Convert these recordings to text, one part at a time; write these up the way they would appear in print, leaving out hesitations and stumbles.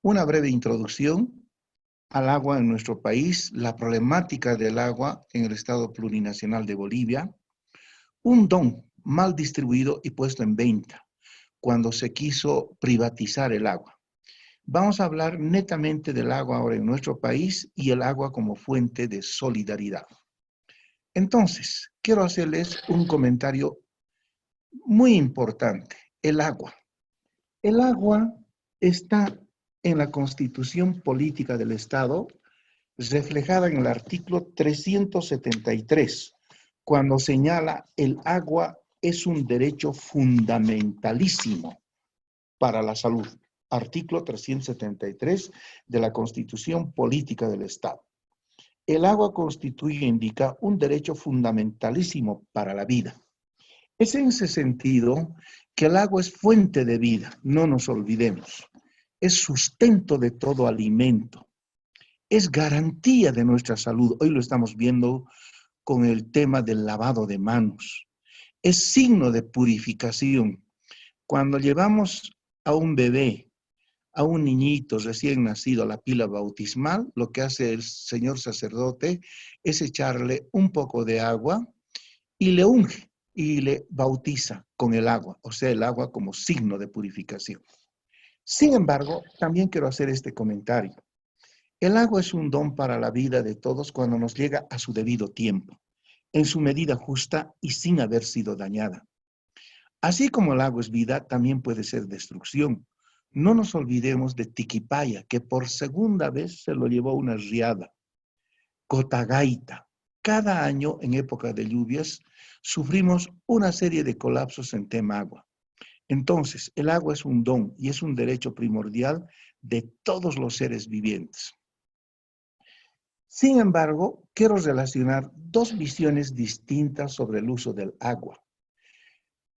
Una breve introducción al agua en nuestro país, la problemática del agua en el Estado Plurinacional de Bolivia, un don mal distribuido y puesto en venta cuando se quiso privatizar el agua. Vamos a hablar netamente del agua ahora en nuestro país y el agua como fuente de solidaridad. Entonces, quiero hacerles un comentario muy importante. El agua. El agua está en la Constitución Política del Estado, reflejada en el artículo 373, cuando señala el agua es un derecho fundamentalísimo para la salud. Artículo 373 de la Constitución Política del Estado. El agua constituye e indica un derecho fundamentalísimo para la vida. Es en ese sentido que el agua es fuente de vida, no nos olvidemos. Es sustento de todo alimento. Es garantía de nuestra salud. Hoy lo estamos viendo con el tema del lavado de manos. Es signo de purificación. Cuando llevamos a un bebé, a un niñito recién nacido a la pila bautismal, lo que hace el señor sacerdote es echarle un poco de agua y le unge y le bautiza con el agua, o sea, el agua como signo de purificación. Sin embargo, también quiero hacer este comentario. El agua es un don para la vida de todos cuando nos llega a su debido tiempo, en su medida justa y sin haber sido dañada. Así como el agua es vida, también puede ser destrucción. No nos olvidemos de Tiquipaya, que por segunda vez se lo llevó una riada. Cotagaita. Cada año, en época de lluvias, sufrimos una serie de colapsos en tema agua. Entonces, el agua es un don y es un derecho primordial de todos los seres vivientes. Sin embargo, quiero relacionar dos visiones distintas sobre el uso del agua.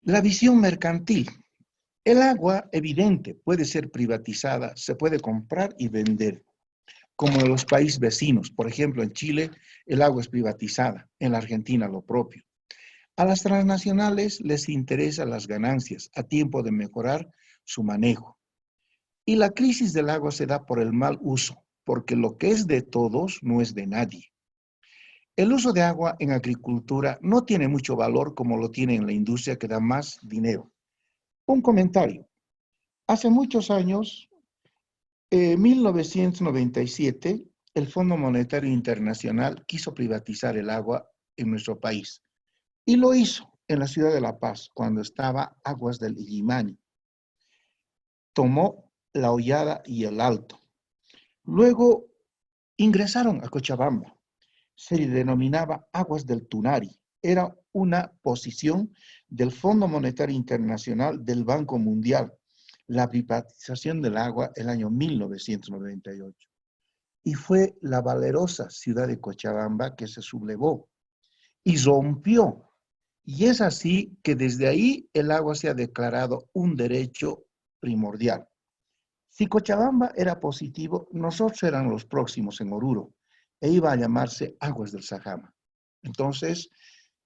La visión mercantil. El agua, evidente, puede ser privatizada, se puede comprar y vender, como en los países vecinos. Por ejemplo, en Chile, el agua es privatizada, en la Argentina lo propio. A las transnacionales les interesan las ganancias a tiempo de mejorar su manejo. Y la crisis del agua se da por el mal uso, porque lo que es de todos no es de nadie. El uso de agua en agricultura no tiene mucho valor como lo tiene en la industria que da más dinero. Un comentario. Hace muchos años, en 1997, el Fondo Monetario Internacional quiso privatizar el agua en nuestro país y lo hizo en la ciudad de La Paz cuando estaba Aguas del Illimani. Tomó la Hollada y el Alto. Luego ingresaron a Cochabamba. Se denominaba Aguas del Tunari. Era una posición del Fondo Monetario Internacional del Banco Mundial, la privatización del agua el año 1998. Y fue la valerosa ciudad de Cochabamba que se sublevó y rompió. Y es así que desde ahí el agua se ha declarado un derecho primordial. Si Cochabamba era positivo, nosotros éramos los próximos en Oruro e iba a llamarse Aguas del Sajama. Entonces,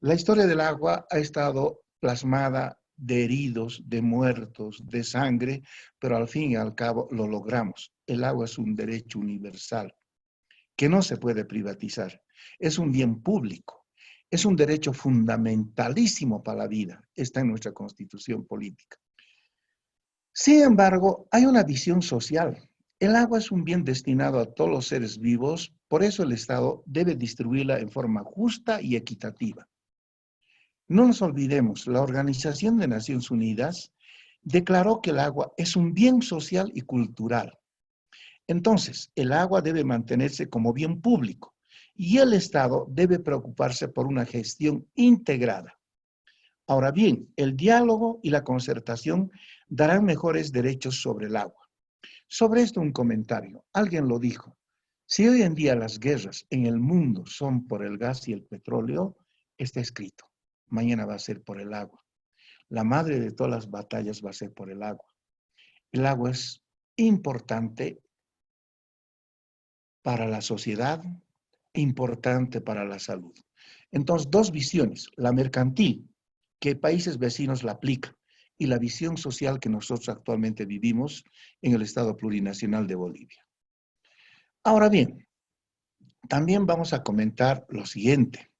la historia del agua ha estado plasmada de heridos, de muertos, de sangre, pero al fin y al cabo lo logramos. El agua es un derecho universal que no se puede privatizar. Es un bien público. Es un derecho fundamentalísimo para la vida. Está en nuestra Constitución política. Sin embargo, hay una visión social. El agua es un bien destinado a todos los seres vivos, por eso el Estado debe distribuirla en forma justa y equitativa. No nos olvidemos, la Organización de Naciones Unidas declaró que el agua es un bien social y cultural. Entonces, el agua debe mantenerse como bien público y el Estado debe preocuparse por una gestión integrada. Ahora bien, el diálogo y la concertación darán mejores derechos sobre el agua. Sobre esto un comentario. Alguien lo dijo. Si hoy en día las guerras en el mundo son por el gas y el petróleo, está escrito. Mañana va a ser por el agua. La madre de todas las batallas va a ser por el agua. El agua es importante para la sociedad, importante para la salud. Entonces, dos visiones. La mercantil, que países vecinos la aplican, y la visión social que nosotros actualmente vivimos en el Estado Plurinacional de Bolivia. Ahora bien, también vamos a comentar lo siguiente.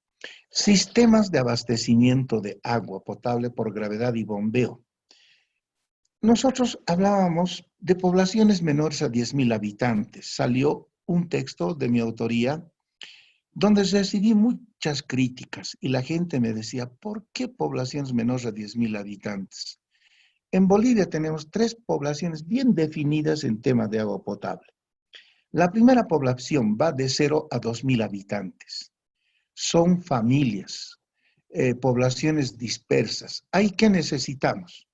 Sistemas de abastecimiento de agua potable por gravedad y bombeo. Nosotros hablábamos de poblaciones menores a 10.000 habitantes. Salió un texto de mi autoría donde recibí muchas críticas y la gente me decía, ¿por qué poblaciones menores a 10.000 habitantes? En Bolivia tenemos 3 poblaciones bien definidas en tema de agua potable. La primera población va de 0 a 2.000 habitantes. Son familias, poblaciones dispersas. ¿Ahí qué necesitamos?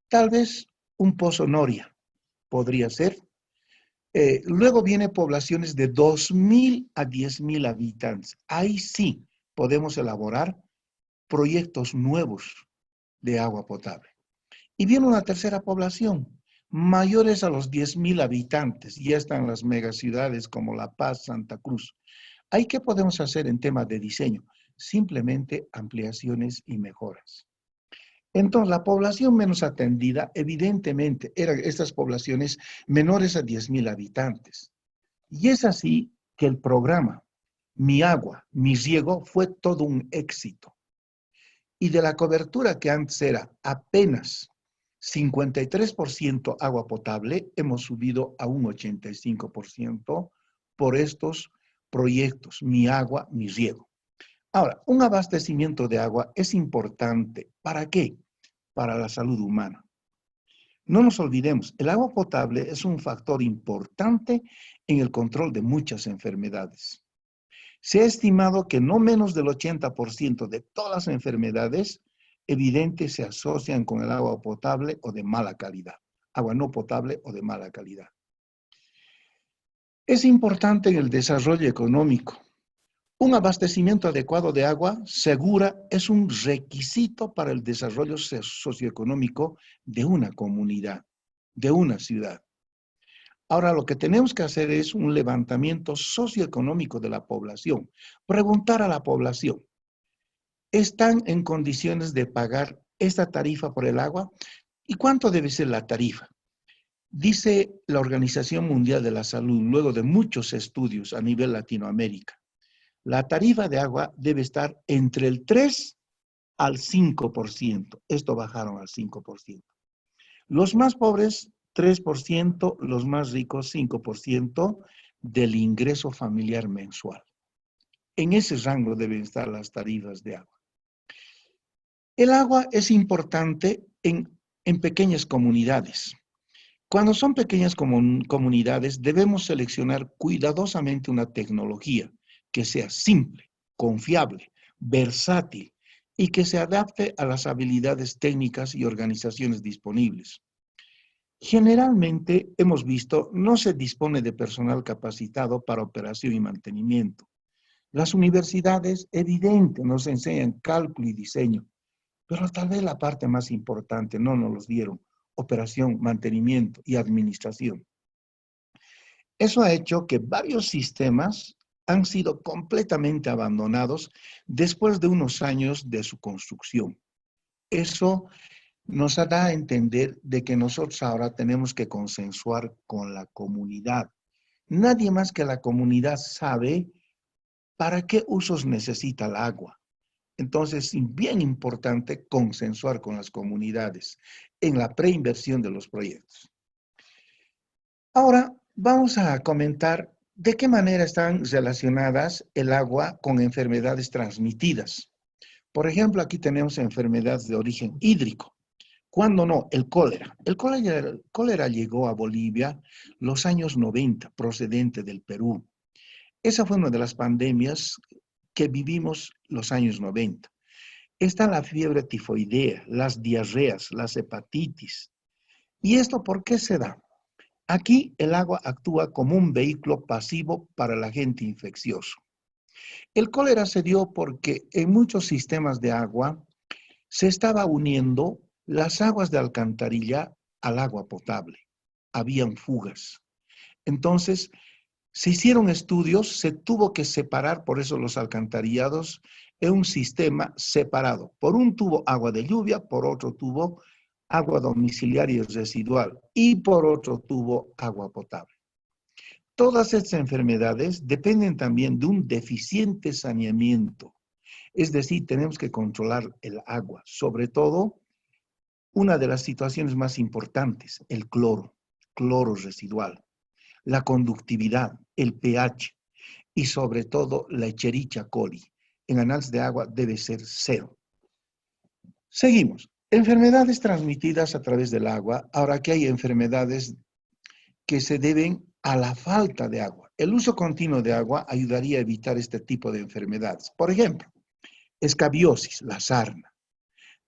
Tal vez un pozo Noria podría ser. Luego viene poblaciones de 2.000 a 10.000 habitantes. Ahí sí podemos elaborar proyectos nuevos de agua potable. Y viene una tercera población, mayores a los 10.000 habitantes. Ya están las megaciudades como La Paz, Santa Cruz. ¿Ahí qué podemos hacer en tema de diseño? Simplemente ampliaciones y mejoras. Entonces, la población menos atendida, evidentemente, eran estas poblaciones menores a 10.000 habitantes. Y es así que el programa Mi Agua, Mi Riego fue todo un éxito. Y de la cobertura que antes era apenas 53% agua potable, hemos subido a un 85% por estos proyectos Mi Agua, Mi Riego. Ahora, un abastecimiento de agua es importante. ¿Para qué? Para la salud humana. No nos olvidemos, el agua potable es un factor importante en el control de muchas enfermedades. Se ha estimado que no menos del 80% de todas las enfermedades evidentes se asocian con el agua potable o de mala calidad. Agua no potable o de mala calidad. Es importante en el desarrollo económico. Un abastecimiento adecuado de agua segura es un requisito para el desarrollo socioeconómico de una comunidad, de una ciudad. Ahora, lo que tenemos que hacer es un levantamiento socioeconómico de la población. Preguntar a la población, ¿están en condiciones de pagar esta tarifa por el agua? ¿Y cuánto debe ser la tarifa? Dice la Organización Mundial de la Salud, luego de muchos estudios a nivel Latinoamérica, la tarifa de agua debe estar entre el 3 al 5%. Esto bajaron al 5%. Los más pobres, 3%, los más ricos, 5% del ingreso familiar mensual. En ese rango deben estar las tarifas de agua. El agua es importante en pequeñas comunidades. Cuando son pequeñas comunidades, debemos seleccionar cuidadosamente una tecnología que sea simple, confiable, versátil y que se adapte a las habilidades técnicas y organizaciones disponibles. Generalmente, hemos visto, no se dispone de personal capacitado para operación y mantenimiento. Las universidades, evidente, nos enseñan cálculo y diseño, pero tal vez la parte más importante no nos los dieron, operación, mantenimiento y administración. Eso ha hecho que varios sistemas han sido completamente abandonados después de unos años de su construcción. Eso nos da a entender de que nosotros ahora tenemos que consensuar con la comunidad. Nadie más que la comunidad sabe para qué usos necesita el agua. Entonces, es bien importante consensuar con las comunidades en la preinversión de los proyectos. Ahora, vamos a comentar de qué manera están relacionadas el agua con enfermedades transmitidas. Por ejemplo, aquí tenemos enfermedades de origen hídrico. ¿Cuándo no? El cólera. El cólera llegó a Bolivia los años 90, procedente del Perú. Esa fue una de las pandemias que vivimos los años 90. Está la fiebre tifoidea, las diarreas, las hepatitis. ¿Y esto por qué se da? Aquí el agua actúa como un vehículo pasivo para el agente infeccioso. El cólera se dio porque en muchos sistemas de agua se estaba uniendo las aguas de alcantarilla al agua potable. Habían fugas. Entonces, se hicieron estudios, se tuvo que separar, por eso los alcantarillados, en un sistema separado. Por un tubo agua de lluvia, por otro tubo agua domiciliaria y residual, y por otro tubo, agua potable. Todas estas enfermedades dependen también de un deficiente saneamiento. Es decir, tenemos que controlar el agua, sobre todo una de las situaciones más importantes, el cloro residual, la conductividad, el pH y sobre todo la Escherichia coli. En análisis de agua debe ser 0. Seguimos. Enfermedades transmitidas a través del agua. Ahora que hay enfermedades que se deben a la falta de agua. El uso continuo de agua ayudaría a evitar este tipo de enfermedades. Por ejemplo, escabiosis, la sarna.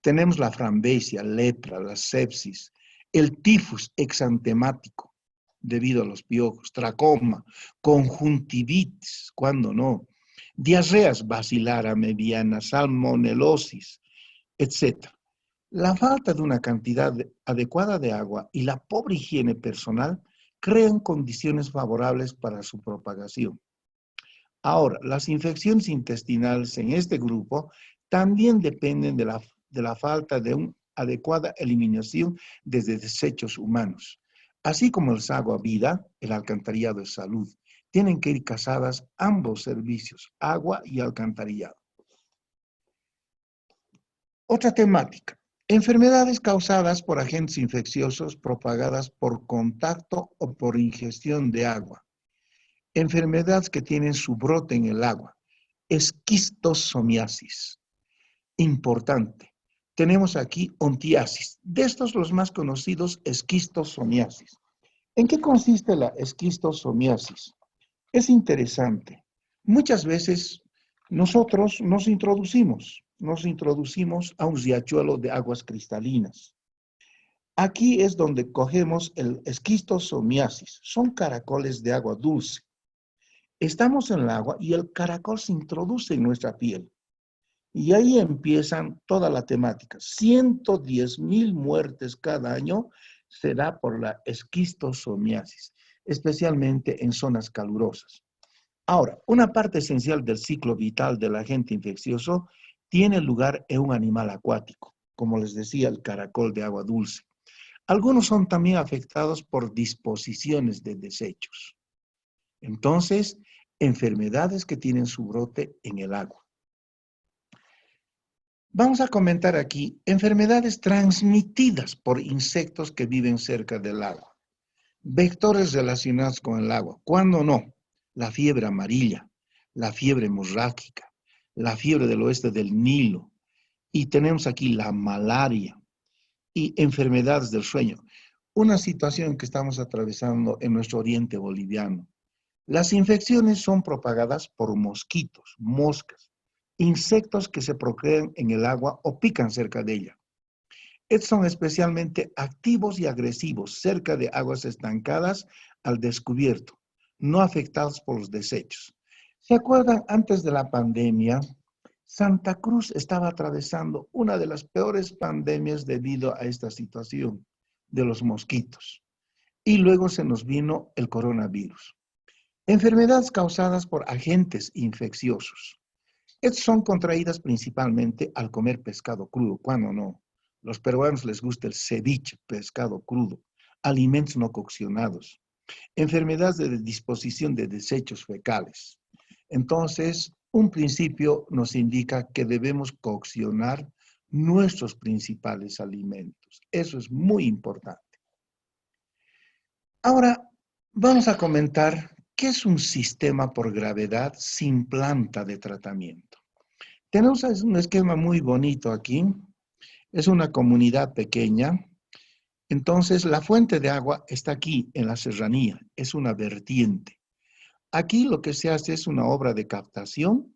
Tenemos la frambesia, lepra, la sepsis, el tifus exantemático, debido a los piojos, tracoma, conjuntivitis, cuando no, diarreas basilara mediana, salmonelosis, etc. La falta de una cantidad adecuada de agua y la pobre higiene personal crean condiciones favorables para su propagación. Ahora, las infecciones intestinales en este grupo también dependen de la falta de una adecuada eliminación desde desechos humanos, así como el agua vida, el alcantarillado de salud. Tienen que ir casadas ambos servicios, agua y alcantarillado. Otra temática, enfermedades causadas por agentes infecciosos propagadas por contacto o por ingestión de agua. Enfermedades que tienen su brote en el agua. Esquistosomiasis. Importante. Tenemos aquí ontiasis. De estos los más conocidos, esquistosomiasis. ¿En qué consiste la esquistosomiasis? Es interesante. Muchas veces nosotros nos introducimos a un riachuelo de aguas cristalinas. Aquí es donde cogemos el esquistosomiasis. Son caracoles de agua dulce. Estamos en el agua y el caracol se introduce en nuestra piel. Y ahí empiezan toda la temática. 110,000 muertes cada año se da por la esquistosomiasis, especialmente en zonas calurosas. Ahora, una parte esencial del ciclo vital del agente infeccioso tiene lugar en un animal acuático, como les decía, el caracol de agua dulce. Algunos son también afectados por disposiciones de desechos. Entonces, enfermedades que tienen su brote en el agua. Vamos a comentar aquí enfermedades transmitidas por insectos que viven cerca del agua. Vectores relacionados con el agua. ¿Cuándo no? La fiebre amarilla, la fiebre hemorrágica, la fiebre del oeste del Nilo. Y tenemos aquí la malaria y enfermedades del sueño. Una situación que estamos atravesando en nuestro oriente boliviano. Las infecciones son propagadas por mosquitos, moscas, insectos que se procrean en el agua o pican cerca de ella. Estos son especialmente activos y agresivos cerca de aguas estancadas al descubierto, no afectados por los desechos. ¿Se acuerdan? Antes de la pandemia, Santa Cruz estaba atravesando una de las peores pandemias debido a esta situación de los mosquitos. Y luego se nos vino el coronavirus. Enfermedades causadas por agentes infecciosos. Estas son contraídas principalmente al comer pescado crudo, cuando no. Los peruanos les gusta el ceviche, pescado crudo, alimentos no coccionados, enfermedades de disposición de desechos fecales. Entonces, un principio nos indica que debemos coccionar nuestros principales alimentos. Eso es muy importante. Ahora, vamos a comentar qué es un sistema por gravedad sin planta de tratamiento. Tenemos un esquema muy bonito aquí. Es una comunidad pequeña. Entonces, la fuente de agua está aquí, en la serranía. Es una vertiente. Aquí lo que se hace es una obra de captación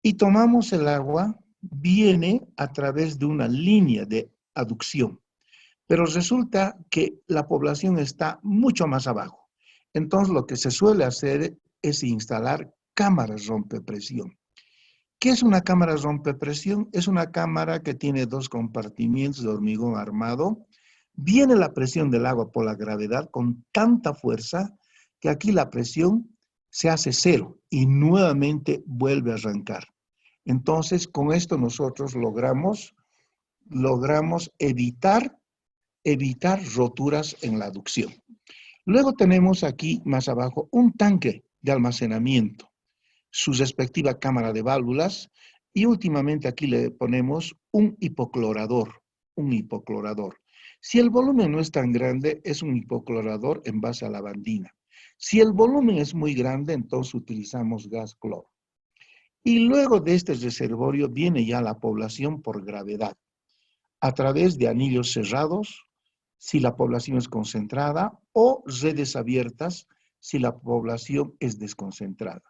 y tomamos el agua, viene a través de una línea de aducción. Pero resulta que la población está mucho más abajo. Entonces, lo que se suele hacer es instalar cámaras rompepresión. ¿Qué es una cámara rompepresión? Es una cámara que tiene 2 compartimientos de hormigón armado. Viene la presión del agua por la gravedad con tanta fuerza que aquí la presión se hace 0 y nuevamente vuelve a arrancar. Entonces, con esto nosotros logramos logramos evitar roturas en la aducción. Luego tenemos aquí más abajo un tanque de almacenamiento, su respectiva cámara de válvulas, y últimamente aquí le ponemos un hipoclorador, Si el volumen no es tan grande, es un hipoclorador en base a lavandina. Si el volumen es muy grande, entonces utilizamos gas cloro. Y luego de este reservorio viene ya la población por gravedad, a través de anillos cerrados, si la población es concentrada, o redes abiertas, si la población es desconcentrada.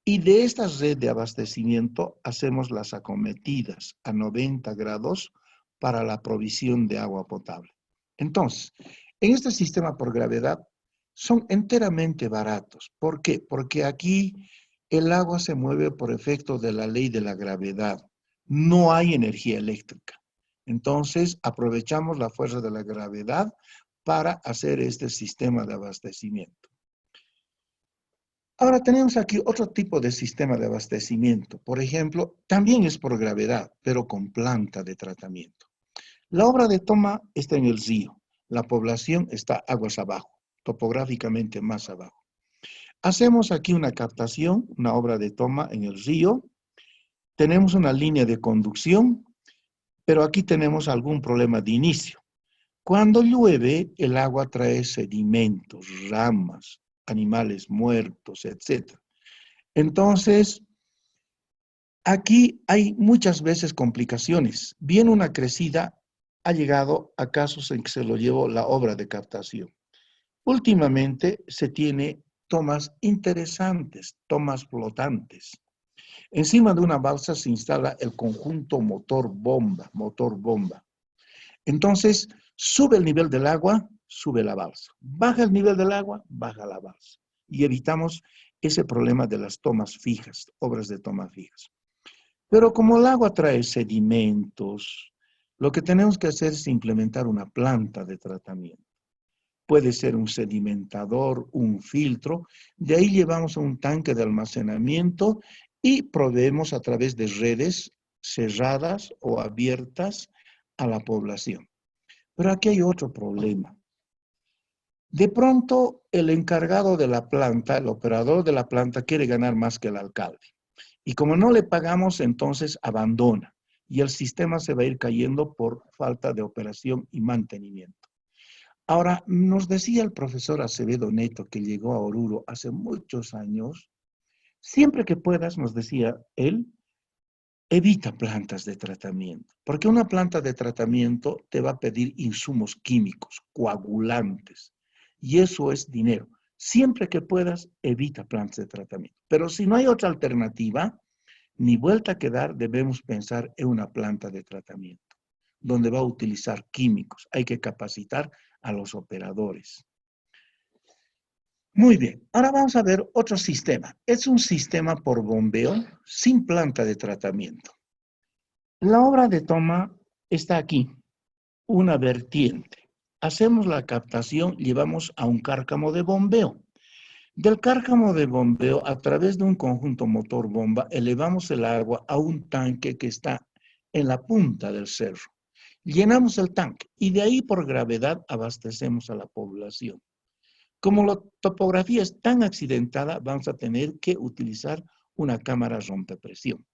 Y de esta red de abastecimiento hacemos las acometidas a 90 grados para la provisión de agua potable. Entonces, en este sistema por gravedad son enteramente baratos. ¿Por qué? Porque aquí el agua se mueve por efecto de la ley de la gravedad. No hay energía eléctrica. Entonces, aprovechamos la fuerza de la gravedad para hacer este sistema de abastecimiento. Ahora tenemos aquí otro tipo de sistema de abastecimiento. Por ejemplo, también es por gravedad, pero con planta de tratamiento. La obra de toma está en el río. La población está aguas abajo, topográficamente más abajo. Hacemos aquí una captación, una obra de toma en el río. Tenemos una línea de conducción, pero aquí tenemos algún problema de inicio. Cuando llueve, el agua trae sedimentos, ramas, animales muertos, etc. Entonces, aquí hay muchas veces complicaciones. Bien una crecida ha llegado a casos en que se lo llevó la obra de captación. Últimamente se tiene tomas interesantes, tomas flotantes. Encima de una balsa se instala el conjunto motor-bomba. Entonces, sube el nivel del agua, sube la balsa. Baja el nivel del agua, baja la balsa. Y evitamos ese problema de las tomas fijas, obras de tomas fijas. Pero como el agua trae sedimentos, lo que tenemos que hacer es implementar una planta de tratamiento. Puede ser un sedimentador, un filtro. De ahí llevamos a un tanque de almacenamiento y proveemos a través de redes cerradas o abiertas a la población. Pero aquí hay otro problema. De pronto, el encargado de la planta, el operador de la planta, quiere ganar más que el alcalde. Y como no le pagamos, entonces abandona. Y el sistema se va a ir cayendo por falta de operación y mantenimiento. Ahora, nos decía el profesor Acevedo Neto, que llegó a Oruro hace muchos años, siempre que puedas, nos decía él, evita plantas de tratamiento, porque una planta de tratamiento te va a pedir insumos químicos, coagulantes, y eso es dinero. Siempre que puedas, evita plantas de tratamiento. Pero si no hay otra alternativa, ni vuelta que dar, debemos pensar en una planta de tratamiento, donde va a utilizar químicos. Hay que capacitar a los operadores. Muy bien, ahora vamos a ver otro sistema. Es un sistema por bombeo sin planta de tratamiento. La obra de toma está aquí, una vertiente. Hacemos la captación, llevamos a un cárcamo de bombeo. Del cárcamo de bombeo, a través de un conjunto motor-bomba, elevamos el agua a un tanque que está en la punta del cerro. Llenamos el tanque y de ahí por gravedad abastecemos a la población. Como la topografía es tan accidentada, vamos a tener que utilizar una cámara rompepresión.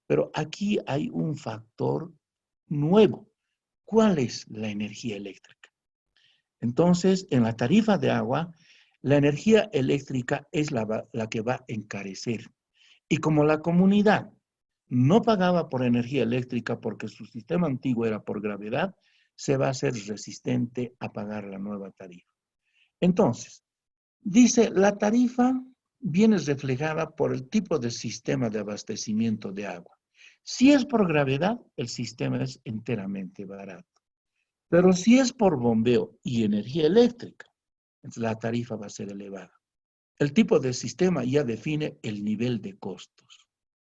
Pero aquí hay un factor nuevo. ¿Cuál es la energía eléctrica? Entonces, en la tarifa de agua, la energía eléctrica es la que va a encarecer. Y como la comunidad no pagaba por energía eléctrica porque su sistema antiguo era por gravedad, se va a hacer resistente a pagar la nueva tarifa. Entonces, dice, la tarifa viene reflejada por el tipo de sistema de abastecimiento de agua. Si es por gravedad, el sistema es enteramente barato. Pero si es por bombeo y energía eléctrica, entonces la tarifa va a ser elevada. El tipo de sistema ya define el nivel de costos.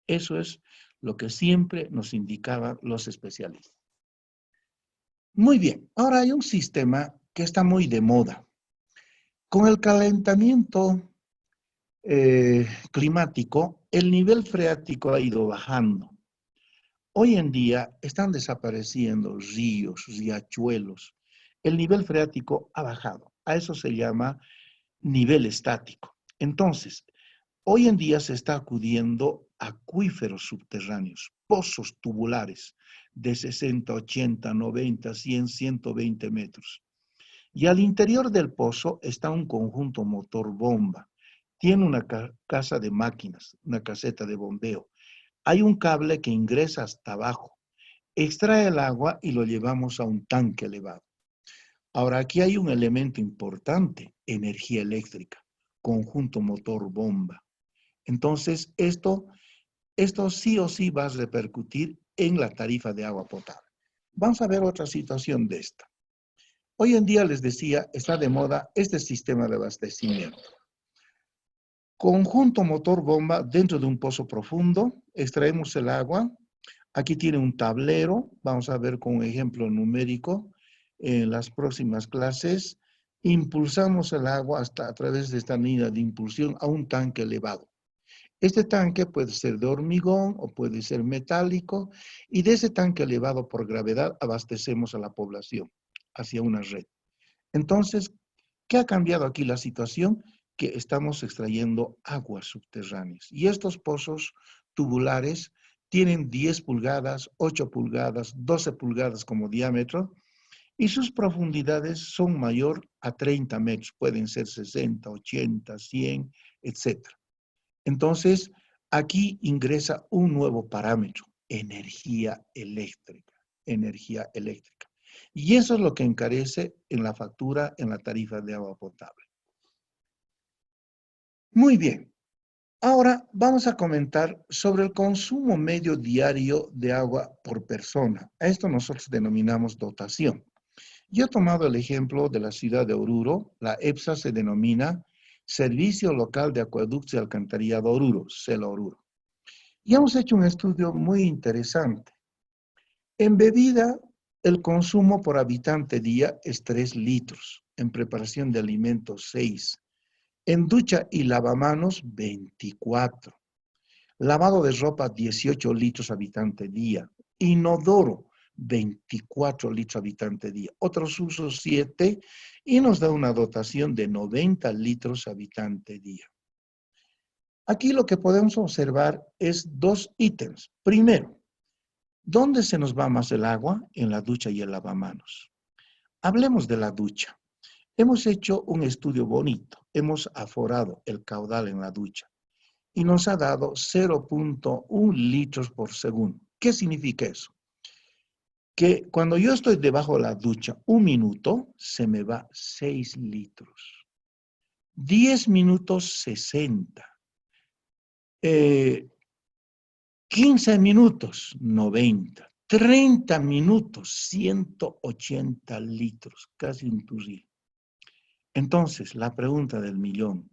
Eso es lo que siempre nos indicaban los especialistas. Muy bien, ahora hay un sistema que está muy de moda. Con el calentamiento climático, el nivel freático ha ido bajando. Hoy en día están desapareciendo ríos, riachuelos. El nivel freático ha bajado. A eso se llama nivel estático. Entonces, hoy en día se está acudiendo a acuíferos subterráneos, pozos tubulares de 60, 80, 90, 100, 120 metros. Y al interior del pozo está un conjunto motor bomba. Tiene una casa de máquinas, una caseta de bombeo. Hay un cable que ingresa hasta abajo, extrae el agua y lo llevamos a un tanque elevado. Ahora, aquí hay un elemento importante, energía eléctrica, conjunto motor bomba. Entonces, esto sí o sí va a repercutir en la tarifa de agua potable. Vamos a ver otra situación de esta. Hoy en día, les decía, está de moda este sistema de abastecimiento. Conjunto motor bomba dentro de un pozo profundo, extraemos el agua. Aquí tiene un tablero, vamos a ver con un ejemplo numérico en las próximas clases. Impulsamos el agua hasta a través de esta línea de impulsión a un tanque elevado. Este tanque puede ser de hormigón o puede ser metálico y de ese tanque elevado por gravedad abastecemos a la población hacia una red. Entonces, ¿qué ha cambiado aquí la situación? Que estamos extrayendo aguas subterráneas y estos pozos tubulares tienen 10 pulgadas, 8 pulgadas, 12 pulgadas como diámetro y sus profundidades son mayor a 30 metros, pueden ser 60, 80, 100, etc. Entonces, aquí ingresa un nuevo parámetro, energía eléctrica, energía eléctrica. Y eso es lo que encarece en la factura, en la tarifa de agua potable. Muy bien. Ahora vamos a comentar sobre el consumo medio diario de agua por persona. A esto nosotros denominamos dotación. Yo he tomado el ejemplo de la ciudad de Oruro. La EPSA se denomina Servicio Local de Acueductos y Alcantarillado Oruro, CELA Oruro. Y hemos hecho un estudio muy interesante. En bebida, el consumo por habitante día es 3 litros. En preparación de alimentos, 6. En ducha y lavamanos, 24. Lavado de ropa, 18 litros habitante día. Inodoro, 24 litros habitante día. Otros usos, 7. Y nos da una dotación de 90 litros habitante día. Aquí lo que podemos observar es 2 ítems. Primero, ¿dónde se nos va más el agua? En la ducha y el lavamanos. Hablemos de la ducha. Hemos hecho un estudio bonito. Hemos aforado el caudal en la ducha y nos ha dado 0.1 litros por segundo. ¿Qué significa eso? Que cuando yo estoy debajo de la ducha, 1 minuto, se me va 6 litros. 10 minutos, 60. 15 minutos, 90. 30 minutos, 180 litros, casi un turril. Entonces, la pregunta del millón,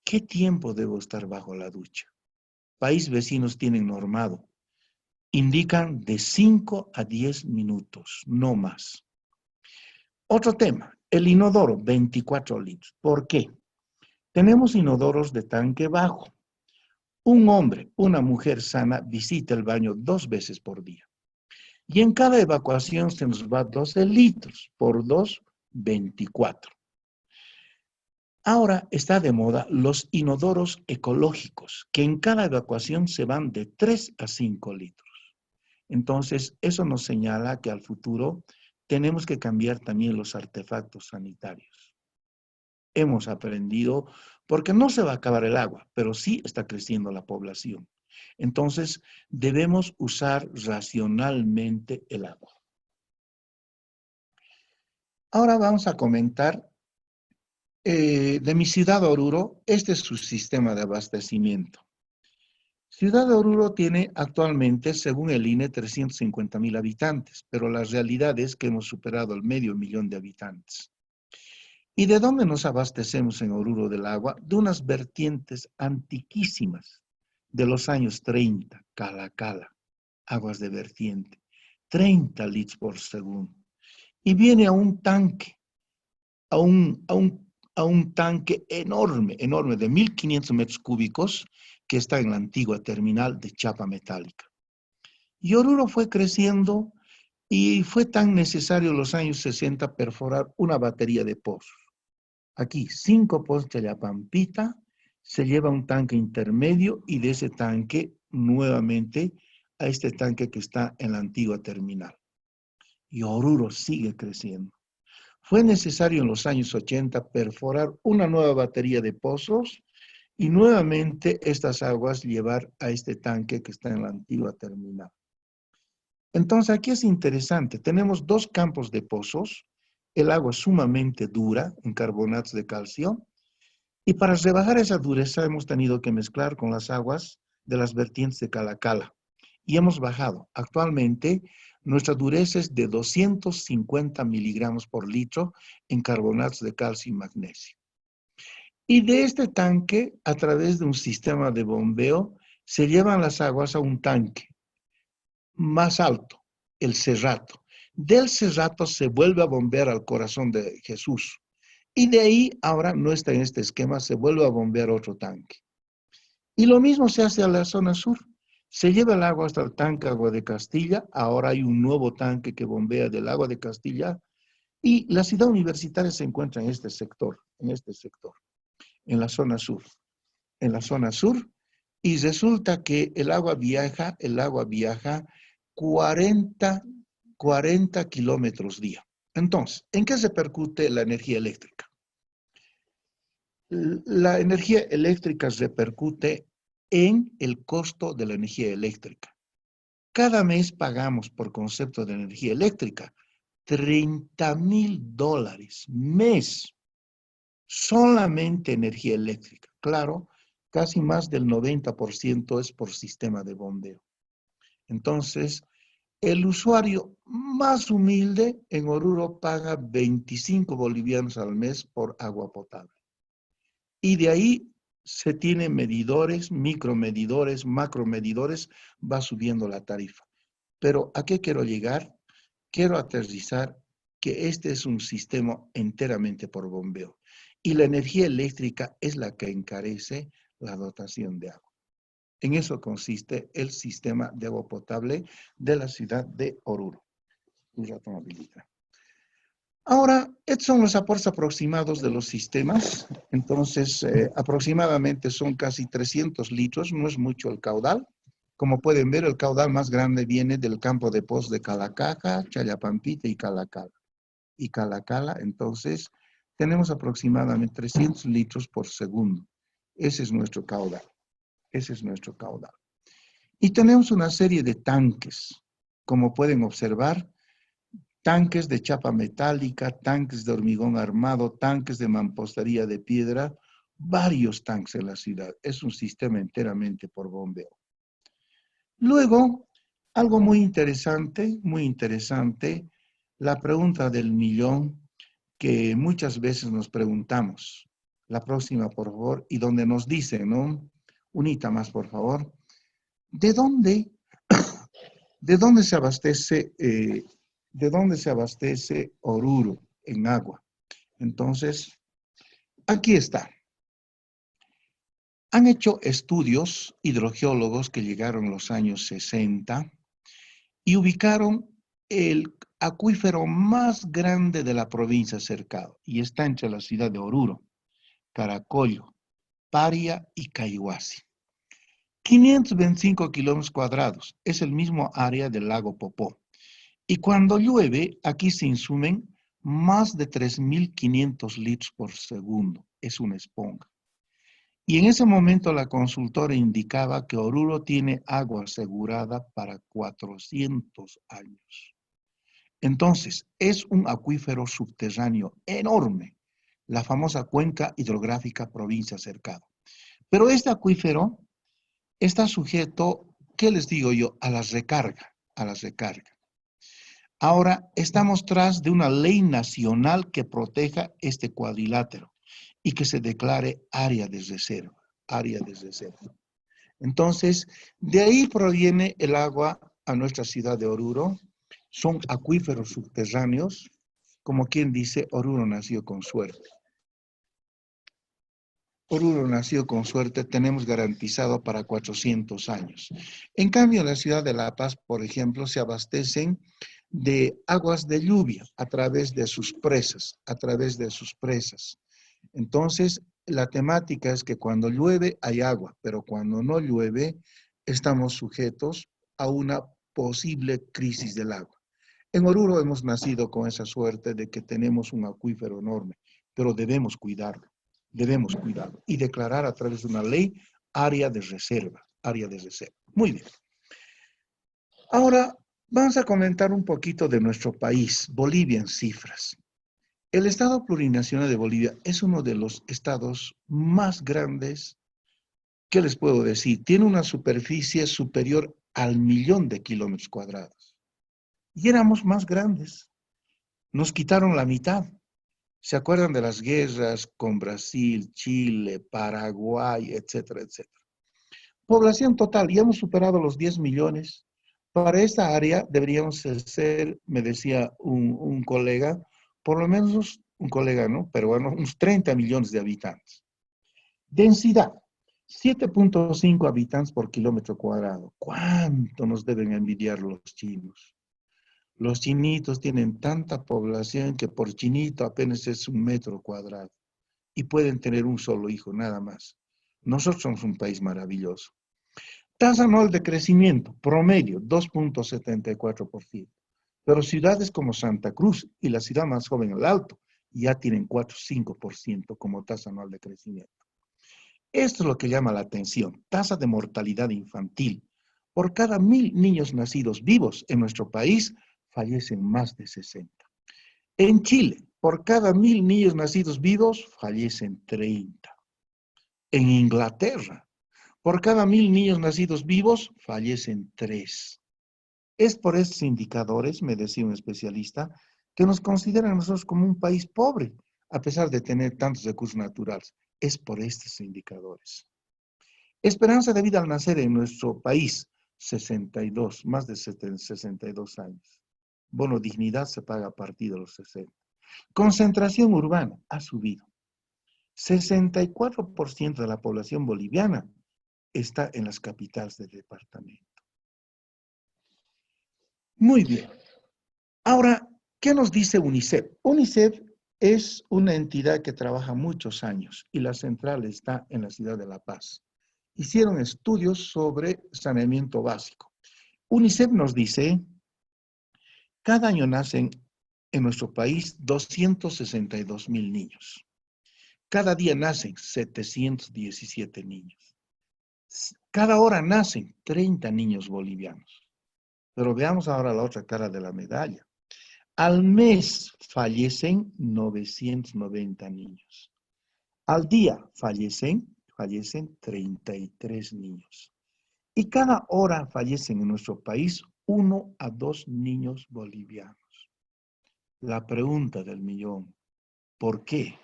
¿qué tiempo debo estar bajo la ducha? Países vecinos tienen normado. Indican de 5 a 10 minutos, no más. Otro tema, el inodoro, 24 litros. ¿Por qué? Tenemos inodoros de tanque bajo. Un hombre, una mujer sana visita el baño 2 veces por día. Y en cada evacuación se nos va 12 litros, por 2, 24. Ahora está de moda los inodoros ecológicos, que en cada evacuación se van de 3 a 5 litros. Entonces, eso nos señala que al futuro tenemos que cambiar también los artefactos sanitarios. Hemos aprendido, porque no se va a acabar el agua, pero sí está creciendo la población. Entonces, debemos usar racionalmente el agua. Ahora vamos a comentar de mi ciudad Oruro. Este es su sistema de abastecimiento. Ciudad de Oruro tiene actualmente, según el INE, 350,000 habitantes, pero la realidad es que hemos superado el 500,000 de habitantes. ¿Y de dónde nos abastecemos en Oruro del agua? De unas vertientes antiquísimas de los años 30, Cala, aguas de vertiente, 30 litros por segundo. Y viene a un tanque, a un tanque enorme, enorme, de 1.500 metros cúbicos, que está en la antigua terminal de chapa metálica. Y Oruro fue creciendo y fue tan necesario en los años 60 perforar una batería de pozos. Aquí, 5 pozos de la Pampita, se lleva un tanque intermedio y de ese tanque nuevamente a este tanque que está en la antigua terminal. Y Oruro sigue creciendo. Fue necesario en los años 80 perforar una nueva batería de pozos y nuevamente estas aguas llevar a este tanque que está en la antigua terminal. Entonces aquí es interesante, tenemos 2 campos de pozos, el agua es sumamente dura en carbonatos de calcio, y para rebajar esa dureza hemos tenido que mezclar con las aguas de las vertientes de Calacala. Y hemos bajado. Actualmente nuestra dureza es de 250 miligramos por litro en carbonatos de calcio y magnesio. Y de este tanque, a través de un sistema de bombeo, se llevan las aguas a un tanque más alto, el Cerrato. Del Cerrato se vuelve a bombear al Corazón de Jesús. Y de ahí, ahora no está en este esquema, se vuelve a bombear otro tanque. Y lo mismo se hace a la zona sur. Se lleva el agua hasta el tanque Agua de Castilla. Ahora hay un nuevo tanque que bombea del Agua de Castilla. Y la ciudad universitaria se encuentra en este sector, en la zona sur. En la zona sur. Y resulta que el agua viaja 40 kilómetros día. Entonces, ¿en qué se repercute la energía eléctrica? La energía eléctrica repercute en el costo de la energía eléctrica. Cada mes pagamos por concepto de energía eléctrica $30,000 mes. Solamente energía eléctrica. Claro, casi más del 90% es por sistema de bombeo. Entonces, el usuario más humilde en Oruro paga 25 bolivianos al mes por agua potable. Y de ahí se tienen medidores, micromedidores, macromedidores, va subiendo la tarifa. Pero ¿a qué quiero llegar? Quiero aterrizar que este es un sistema enteramente por bombeo. Y la energía eléctrica es la que encarece la dotación de agua. En eso consiste el sistema de agua potable de la ciudad de Oruro. Ahora, estos son los aportes aproximados de los sistemas. Entonces, aproximadamente son casi 300 litros, no es mucho el caudal. Como pueden ver, el caudal más grande viene del campo de pozos de Calacaja, Challapampita y Calacala. Entonces, tenemos aproximadamente 300 litros por segundo. Ese es nuestro caudal. Ese es nuestro caudal. Y tenemos una serie de tanques. Como pueden observar, tanques de chapa metálica, tanques de hormigón armado, tanques de mampostería de piedra, varios tanques en la ciudad. Es un sistema enteramente por bombeo. Luego, algo muy interesante, la pregunta del millón que muchas veces nos preguntamos. La próxima, por favor, y donde nos dicen, ¿no? Unita más, por favor. ¿De dónde se abastece Oruro en agua? Entonces, aquí está. Han hecho estudios hidrogeólogos que llegaron en los años 60 y ubicaron el acuífero más grande de la provincia cercado y está entre la ciudad de Oruro, Caracollo, Paria y Cayhuasi. 525 kilómetros cuadrados, es el mismo área del lago Popó. Y cuando llueve, aquí se insumen más de 3.500 litros por segundo. Es una esponja. Y en ese momento la consultora indicaba que Oruro tiene agua asegurada para 400 años. Entonces, es un acuífero subterráneo enorme, la famosa cuenca hidrográfica provincia cercado. Pero este acuífero está sujeto, ¿qué les digo yo? A la recarga. Ahora, estamos tras de una ley nacional que proteja este cuadrilátero y que se declare área de reserva. Entonces, de ahí proviene el agua a nuestra ciudad de Oruro. Son acuíferos subterráneos, como quien dice, Oruro nació con suerte. Oruro nació con suerte, tenemos garantizado para 400 años. En cambio, en la ciudad de La Paz, por ejemplo, se abastecen de aguas de lluvia a través de sus presas, Entonces, la temática es que cuando llueve hay agua, pero cuando no llueve estamos sujetos a una posible crisis del agua. En Oruro hemos nacido con esa suerte de que tenemos un acuífero enorme, pero debemos cuidarlo y declarar a través de una ley área de reserva. Muy bien. Ahora vamos a comentar un poquito de nuestro país, Bolivia en cifras. El Estado Plurinacional de Bolivia es uno de los estados más grandes. ¿Qué les puedo decir? Tiene una superficie superior al 1.000.000 de kilómetros cuadrados. Y éramos más grandes. Nos quitaron la mitad. ¿Se acuerdan de las guerras con Brasil, Chile, Paraguay, etcétera, etcétera? Población total, ya hemos superado los 10 millones. Para esta área deberíamos ser, me decía un colega, por lo menos un colega, ¿no? Peruano, unos 30 millones de habitantes. Densidad, 7.5 habitantes por kilómetro cuadrado. ¿Cuánto nos deben envidiar los chinos? Los chinitos tienen tanta población que por chinito apenas es 1 metro cuadrado y pueden tener un solo hijo, nada más. Nosotros somos un país maravilloso. Tasa anual de crecimiento, promedio, 2.74%. Pero ciudades como Santa Cruz y la ciudad más joven, El Alto, ya tienen 4,5% como tasa anual de crecimiento. Esto es lo que llama la atención, tasa de mortalidad infantil. Por cada 1.000 niños nacidos vivos en nuestro país, fallecen más de 60. En Chile, por cada 1.000 niños nacidos vivos, fallecen 30. En Inglaterra, por cada 1.000 niños nacidos vivos, fallecen 3. Es por estos indicadores, me decía un especialista, que nos consideran a nosotros como un país pobre, a pesar de tener tantos recursos naturales. Es por estos indicadores. Esperanza de vida al nacer en nuestro país, 62, más de 62 años. Bono dignidad se paga a partir de los 60. Concentración urbana ha subido. 64% de la población boliviana está en las capitales del departamento. Muy bien. Ahora, ¿qué nos dice UNICEF? UNICEF es una entidad que trabaja muchos años y la central está en la ciudad de La Paz. Hicieron estudios sobre saneamiento básico. UNICEF nos dice, cada año nacen en nuestro país 262,000 niños. Cada día nacen 717 niños. Cada hora nacen 30 niños bolivianos. Pero veamos ahora la otra cara de la medalla. Al mes fallecen 990 niños. Al día fallecen 33 niños. Y cada hora fallecen en nuestro país 1 a 2 niños bolivianos. La pregunta del millón, ¿por qué?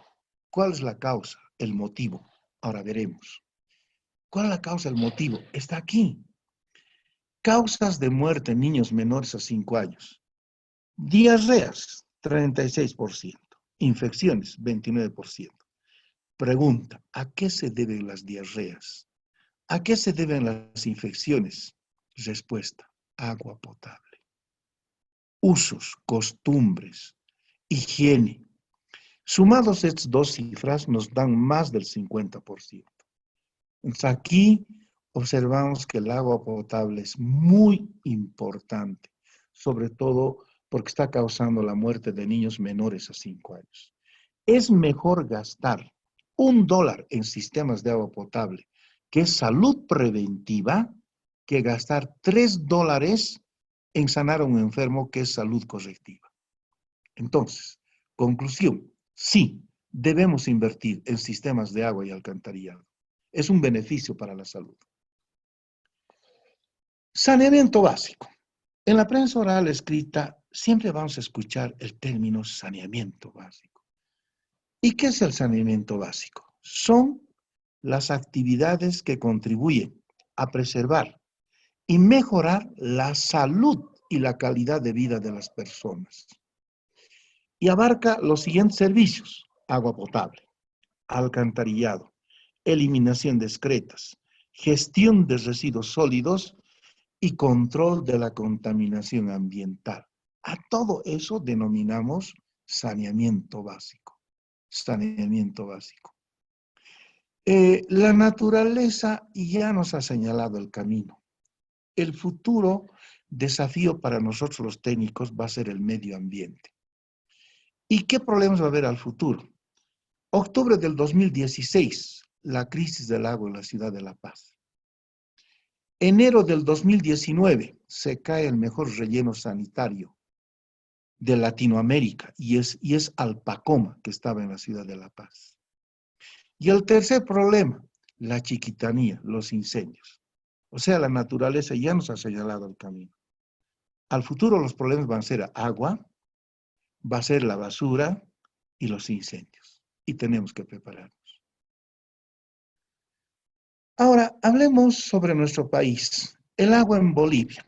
¿Cuál es la causa? El motivo. Ahora veremos. ¿Cuál es la causa? El motivo. Está aquí. Causas de muerte en niños menores a 5 años. Diarreas, 36%. Infecciones, 29%. Pregunta, ¿a qué se deben las diarreas? ¿A qué se deben las infecciones? Respuesta, agua potable. Usos, costumbres, higiene. Sumados estas dos cifras nos dan más del 50%. Entonces aquí observamos que el agua potable es muy importante, sobre todo porque está causando la muerte de niños menores a 5 años. Es mejor gastar $1 en sistemas de agua potable, que es salud preventiva, que gastar $3 en sanar a un enfermo, que es salud correctiva. Entonces, conclusión, sí, debemos invertir en sistemas de agua y alcantarillado. Es un beneficio para la salud. Saneamiento básico. En la prensa oral escrita siempre vamos a escuchar el término saneamiento básico. ¿Y qué es el saneamiento básico? Son las actividades que contribuyen a preservar y mejorar la salud y la calidad de vida de las personas. Y abarca los siguientes servicios: agua potable, alcantarillado, eliminación de excretas, gestión de residuos sólidos y control de la contaminación ambiental. A todo eso denominamos saneamiento básico. Saneamiento básico. La naturaleza ya nos ha señalado el camino. El futuro desafío para nosotros los técnicos va a ser el medio ambiente. ¿Y qué problemas va a haber al futuro? Octubre del 2016, la crisis del agua en la ciudad de La Paz. Enero del 2019, se cae el mejor relleno sanitario de Latinoamérica y es Alpacoma, que estaba en la ciudad de La Paz. Y el tercer problema, la chiquitanía, los incendios. O sea, la naturaleza ya nos ha señalado el camino. Al futuro los problemas van a ser agua, va a ser la basura y los incendios. Y tenemos que prepararnos. Ahora, hablemos sobre nuestro país, el agua en Bolivia.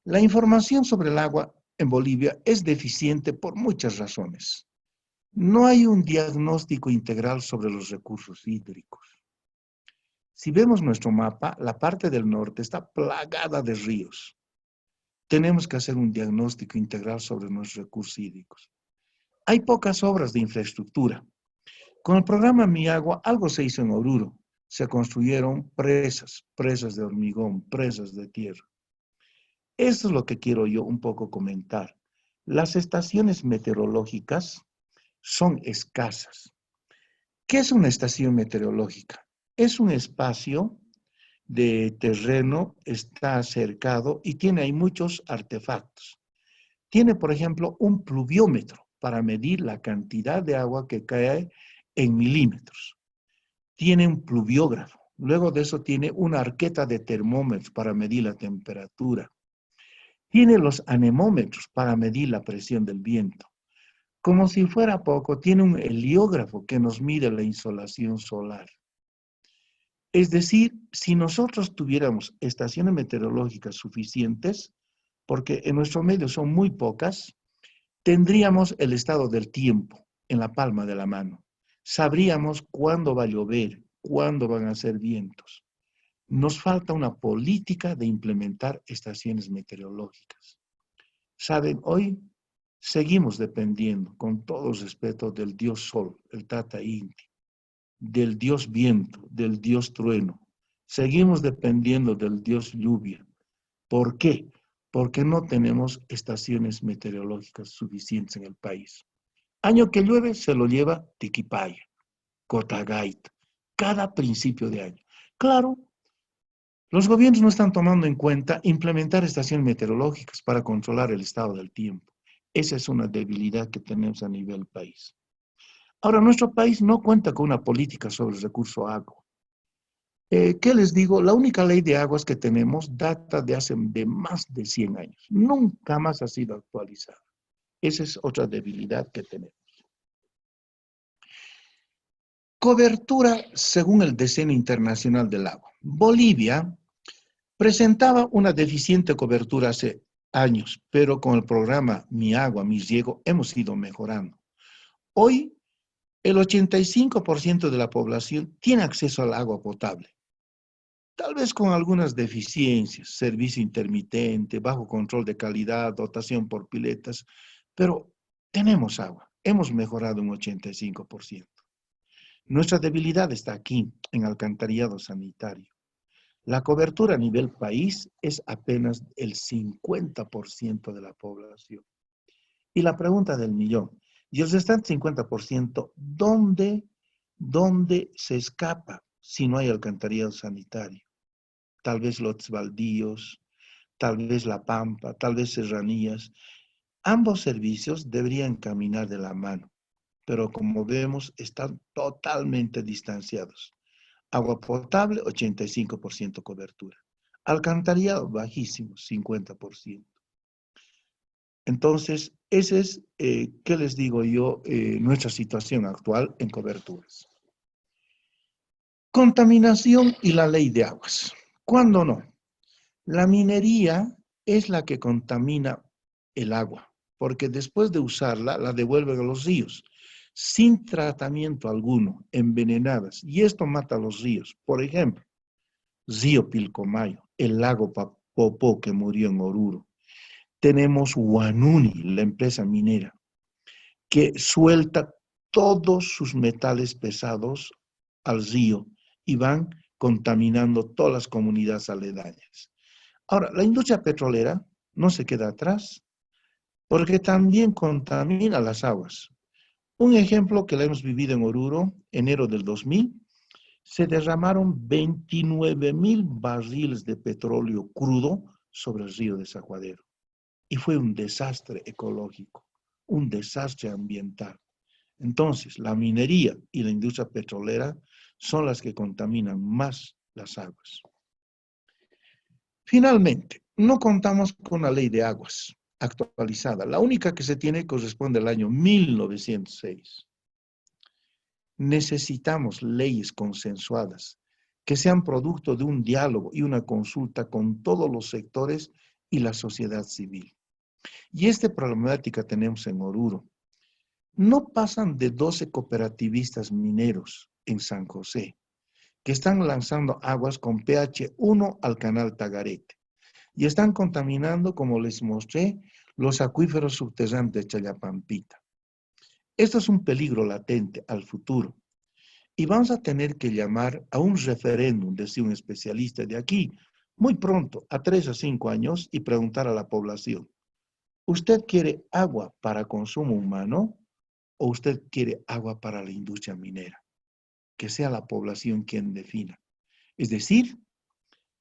La información sobre el agua en Bolivia es deficiente por muchas razones. No hay un diagnóstico integral sobre los recursos hídricos. Si vemos nuestro mapa, la parte del norte está plagada de ríos. Tenemos que hacer un diagnóstico integral sobre nuestros recursos hídricos. Hay pocas obras de infraestructura. Con el programa Mi Agua, algo se hizo en Oruro. Se construyeron presas, presas de hormigón, presas de tierra. Eso es lo que quiero yo un poco comentar. Las estaciones meteorológicas son escasas. ¿Qué es una estación meteorológica? Es un espacio de terreno, está cercado y tiene ahí muchos artefactos. Tiene, por ejemplo, un pluviómetro para medir la cantidad de agua que cae en milímetros. Tiene un pluviógrafo. Luego de eso tiene una arqueta de termómetros para medir la temperatura. Tiene los anemómetros para medir la presión del viento. Como si fuera poco, tiene un heliógrafo que nos mide la insolación solar. Es decir, si nosotros tuviéramos estaciones meteorológicas suficientes, porque en nuestro medio son muy pocas, tendríamos el estado del tiempo en la palma de la mano. Sabríamos cuándo va a llover, cuándo van a ser vientos. Nos falta una política de implementar estaciones meteorológicas. Saben, hoy seguimos dependiendo, con todo respeto, del dios sol, el Tata Inti, del dios viento, del dios trueno. Seguimos dependiendo del dios lluvia. ¿Por qué? Porque no tenemos estaciones meteorológicas suficientes en el país. Año que llueve se lo lleva Tiquipaya, Cotagaita, cada principio de año. Claro, los gobiernos no están tomando en cuenta implementar estaciones meteorológicas para controlar el estado del tiempo. Esa es una debilidad que tenemos a nivel país. Ahora, nuestro país no cuenta con una política sobre el recurso agua. ¿Qué les digo? La única ley de aguas que tenemos data de hace más de 100 años. Nunca más ha sido actualizada. Esa es otra debilidad que tenemos. Cobertura según el Decenio Internacional del Agua. Bolivia presentaba una deficiente cobertura hace años, pero con el programa Mi Agua, Mi Riego hemos ido mejorando. Hoy, el 85% de la población tiene acceso al agua potable. Tal vez con algunas deficiencias, servicio intermitente, bajo control de calidad, dotación por piletas, pero tenemos agua. Hemos mejorado un 85%. Nuestra debilidad está aquí, en alcantarillado sanitario. La cobertura a nivel país es apenas el 50% de la población. Y la pregunta del millón, y el restante 50%, ¿dónde se escapa si no hay alcantarillado sanitario? Tal vez lotes baldíos, tal vez la pampa, tal vez serranías. Ambos servicios deberían caminar de la mano, pero como vemos, están totalmente distanciados. Agua potable, 85% cobertura. Alcantarillado, bajísimo, 50%. Entonces, esa es, ¿qué les digo yo? Nuestra situación actual en coberturas. Contaminación y la ley de aguas. ¿Cuándo no? La minería es la que contamina el agua, porque después de usarla, la devuelven a los ríos. sin tratamiento alguno, envenenadas, y esto mata los ríos. Por ejemplo, Río Pilcomayo, el lago Popó que murió en Oruro. Tenemos Huanuni, la empresa minera, que suelta todos sus metales pesados al río y van contaminando todas las comunidades aledañas. Ahora, la industria petrolera no se queda atrás porque también contamina las aguas. Un ejemplo que la hemos vivido en Oruro, enero del 2000, se derramaron 29,000 barriles de petróleo crudo sobre el río Desaguadero. Y fue un desastre ecológico, un desastre ambiental. Entonces, la minería y la industria petrolera son las que contaminan más las aguas. Finalmente, no contamos con una ley de aguas actualizada. La única que se tiene corresponde al año 1906. Necesitamos leyes consensuadas que sean producto de un diálogo y una consulta con todos los sectores y la sociedad civil. Y esta problemática tenemos en Oruro. No pasan de 12 cooperativistas mineros en San José que están lanzando aguas con pH 1 al canal Tagarete y están contaminando, como les mostré, los acuíferos subterráneos de Challapampita. Esto es un peligro latente al futuro. Y vamos a tener que llamar a un referéndum, decía un especialista de aquí, muy pronto, a 3 a 5 años, y preguntar a la población, ¿usted quiere agua para consumo humano o usted quiere agua para la industria minera? Que sea la población quien defina. Es decir,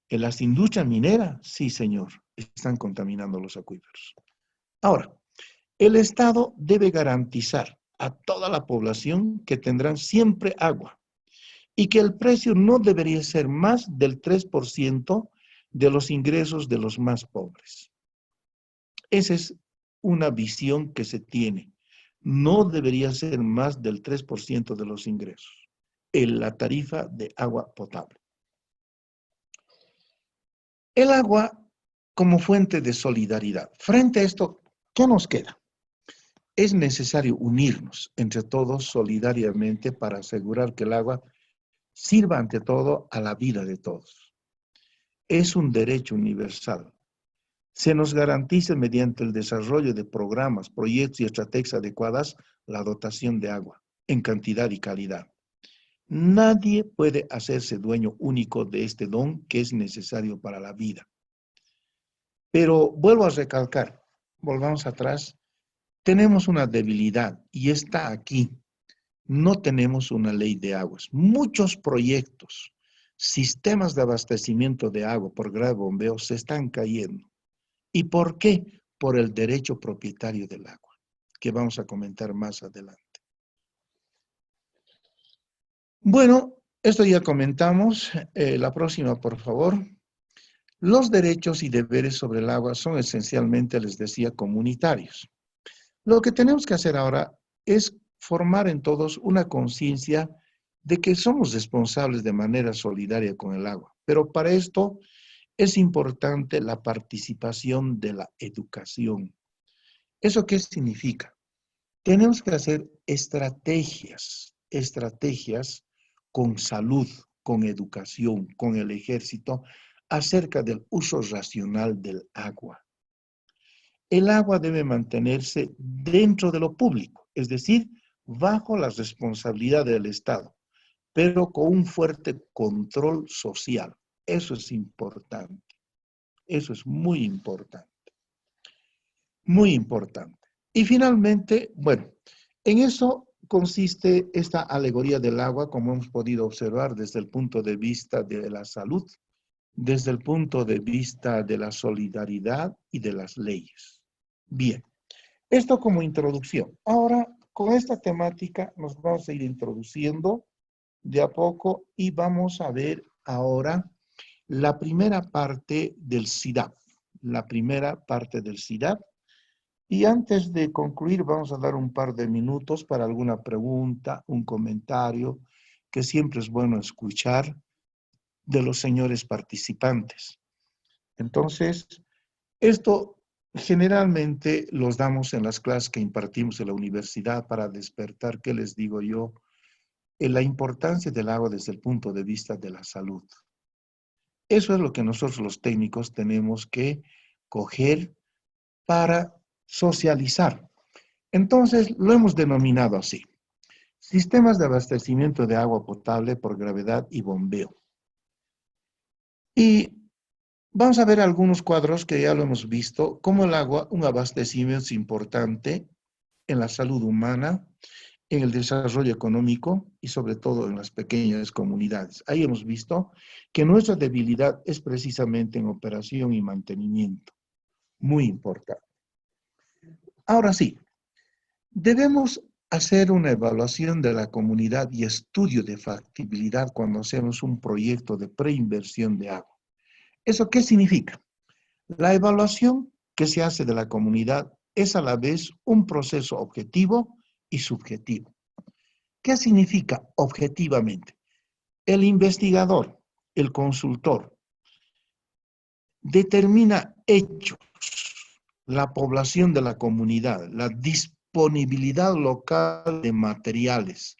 en las industrias mineras, sí señor, están contaminando los acuíferos. Ahora, el Estado debe garantizar a toda la población que tendrán siempre agua y que el precio no debería ser más del 3% de los ingresos de los más pobres. Esa es una visión que se tiene. No debería ser más del 3% de los ingresos en la tarifa de agua potable. El agua como fuente de solidaridad. Frente a esto, ¿qué nos queda? Es necesario unirnos entre todos solidariamente para asegurar que el agua sirva ante todo a la vida de todos. Es un derecho universal. Se nos garantiza mediante el desarrollo de programas, proyectos y estrategias adecuadas la dotación de agua en cantidad y calidad. Nadie puede hacerse dueño único de este don que es necesario para la vida. Pero vuelvo a recalcar, volvamos atrás, tenemos una debilidad y está aquí. No tenemos una ley de aguas. Muchos proyectos, sistemas de abastecimiento de agua por grave bombeo se están cayendo. ¿Y por qué? Por el derecho propietario del agua, que vamos a comentar más adelante. Bueno, esto ya comentamos. La próxima, por favor. Los derechos y deberes sobre el agua son esencialmente, les decía, comunitarios. Lo que tenemos que hacer ahora es formar en todos una conciencia de que somos responsables de manera solidaria con el agua. Pero para esto es importante la participación de la educación. ¿Eso qué significa? Tenemos que hacer estrategias con salud, con educación, con el ejército, acerca del uso racional del agua. El agua debe mantenerse dentro de lo público, es decir, bajo la responsabilidad del Estado, pero con un fuerte control social. Eso es importante. Eso es muy importante. Muy importante. Y finalmente, bueno, en eso consiste esta alegoría del agua, como hemos podido observar desde el punto de vista de la salud, desde el punto de vista de la solidaridad y de las leyes. Bien, esto como introducción. Ahora, con esta temática nos vamos a ir introduciendo de a poco y vamos a ver ahora la primera parte del SIDAP. La primera parte del SIDAP. Y antes de concluir, vamos a dar un par de minutos para alguna pregunta, un comentario, que siempre es bueno escuchar de los señores participantes. Entonces, esto Generalmente los damos en las clases que impartimos en la universidad para despertar, ¿qué les digo yo? La importancia del agua desde el punto de vista de la salud. Eso es lo que nosotros los técnicos tenemos que coger para socializar. Entonces, lo hemos denominado así. Sistemas de abastecimiento de agua potable por gravedad y bombeo. Y vamos a ver algunos cuadros que ya lo hemos visto, cómo el agua, un abastecimiento es importante en la salud humana, en el desarrollo económico y sobre todo en las pequeñas comunidades. Ahí hemos visto que nuestra debilidad es precisamente en operación y mantenimiento. Muy importante. Ahora sí, debemos hacer una evaluación de la comunidad y estudio de factibilidad cuando hacemos un proyecto de preinversión de agua. ¿Eso qué significa? La evaluación que se hace de la comunidad es a la vez un proceso objetivo y subjetivo. ¿Qué significa objetivamente? El investigador, el consultor, determina hechos, la población de la comunidad, la disponibilidad local de materiales,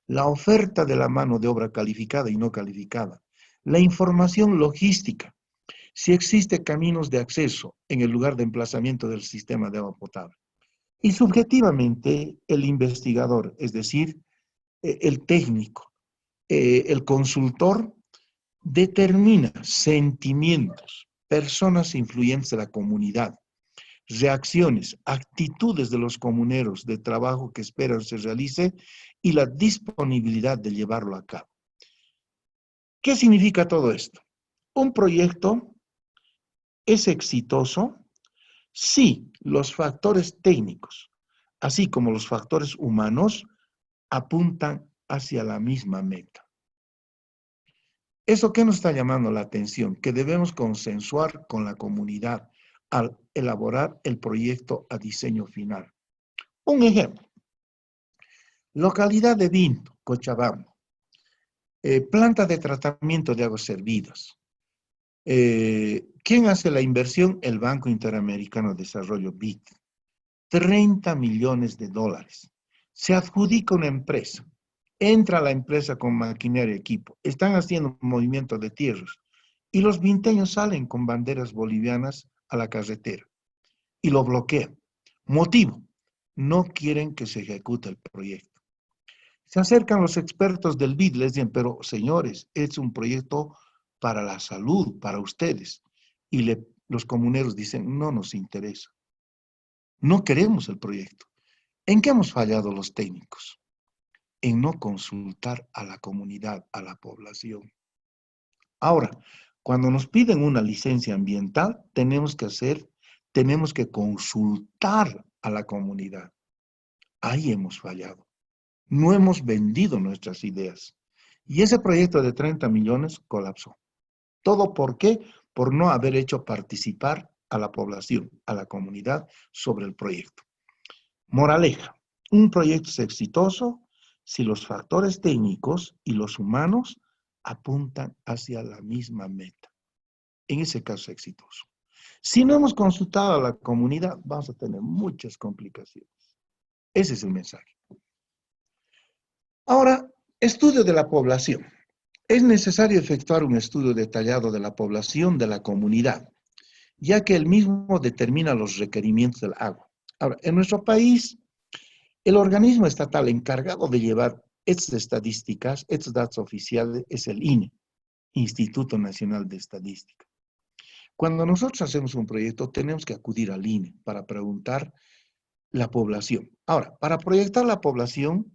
la oferta de la mano de obra calificada y no calificada, la información logística, si existe caminos de acceso en el lugar de emplazamiento del sistema de agua potable. Y subjetivamente, el investigador, es decir, el técnico, el consultor, determina sentimientos, personas influyentes de la comunidad, reacciones, actitudes de los comuneros de trabajo que esperan se realice y la disponibilidad de llevarlo a cabo. ¿Qué significa todo esto? Un proyecto es exitoso si los factores técnicos, así como los factores humanos, apuntan hacia la misma meta. ¿Eso qué nos está llamando la atención? Que debemos consensuar con la comunidad al elaborar el proyecto a diseño final. Un ejemplo, localidad de Vinto, Cochabamba, planta de tratamiento de aguas servidas. ¿Quién hace la inversión? El Banco Interamericano de Desarrollo, BID. 30 millones de dólares. Se adjudica una empresa. Entra la empresa con maquinaria y equipo. Están haciendo un movimiento de tierras. Y los vinteños salen con banderas bolivianas a la carretera. Y lo bloquean. Motivo. No quieren que se ejecute el proyecto. Se acercan los expertos del BID, les dicen, pero señores, es un proyecto para la salud, para ustedes. Y los comuneros dicen, no nos interesa. No queremos el proyecto. ¿En qué hemos fallado los técnicos? En no consultar a la comunidad, a la población. Ahora, cuando nos piden una licencia ambiental, tenemos que consultar a la comunidad. Ahí hemos fallado. No hemos vendido nuestras ideas. Y ese proyecto de 30 millones colapsó. ¿Todo por qué? Por no haber hecho participar a la población, a la comunidad sobre el proyecto. Moraleja, un proyecto es exitoso si los factores técnicos y los humanos apuntan hacia la misma meta. En ese caso es exitoso. Si no hemos consultado a la comunidad, vamos a tener muchas complicaciones. Ese es el mensaje. Ahora, estudio de la población. Es necesario efectuar un estudio detallado de la población de la comunidad, ya que el mismo determina los requerimientos del agua. Ahora, en nuestro país, el organismo estatal encargado de llevar estas estadísticas, estos datos oficiales, es el INE, Instituto Nacional de Estadística. Cuando nosotros hacemos un proyecto, tenemos que acudir al INE para preguntar la población. Ahora, para proyectar la población,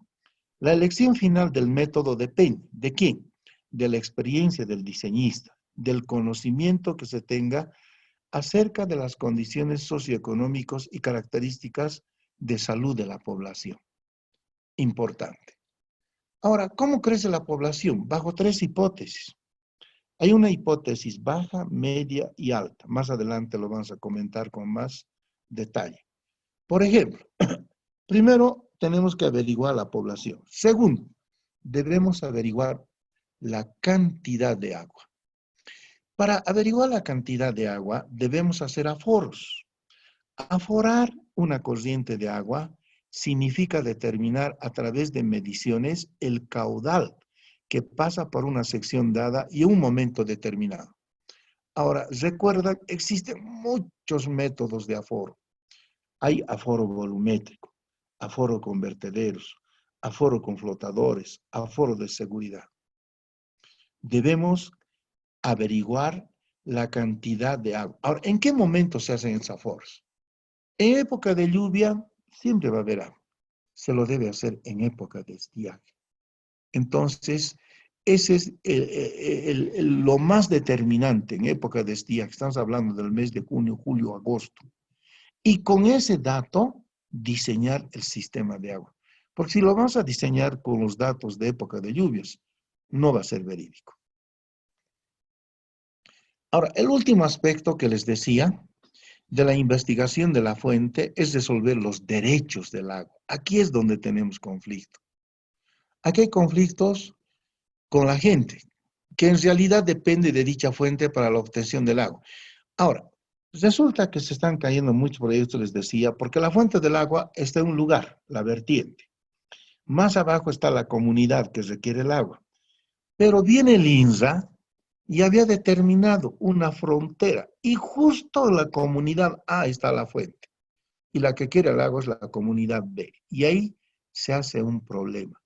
la elección final del método depende. ¿De quién? De la experiencia del diseñista, del conocimiento que se tenga acerca de las condiciones socioeconómicas y características de salud de la población. Importante. Ahora, ¿cómo crece la población? Bajo tres hipótesis. Hay una hipótesis baja, media y alta. Más adelante lo vamos a comentar con más detalle. Por ejemplo, primero tenemos que averiguar la población. Segundo, debemos averiguar la cantidad de agua. Para averiguar la cantidad de agua, debemos hacer aforos. Aforar una corriente de agua significa determinar a través de mediciones el caudal que pasa por una sección dada y un momento determinado. Ahora, recuerda, existen muchos métodos de aforo. Hay aforo volumétrico, aforo con vertederos, aforo con flotadores, aforo de seguridad. Debemos averiguar la cantidad de agua. Ahora, ¿en qué momento se hacen esos aforos? En época de lluvia siempre va a haber agua. Se lo debe hacer en época de estiaje. Entonces, ese es lo más determinante en época de estiaje. Estamos hablando del mes de junio, julio, agosto. Y con ese dato, diseñar el sistema de agua. Porque si lo vamos a diseñar con los datos de época de lluvias, no va a ser verídico. Ahora, el último aspecto que les decía de la investigación de la fuente es resolver los derechos del agua. Aquí es donde tenemos conflicto. Aquí hay conflictos con la gente, que en realidad depende de dicha fuente para la obtención del agua. Ahora, resulta que se están cayendo muchos proyectos, les decía, porque la fuente del agua está en un lugar, la vertiente. Más abajo está la comunidad que requiere el agua. Pero viene el INRA y había determinado una frontera y justo en la comunidad A está la fuente y la que quiere el agua es la comunidad B. Y ahí se hace un problema.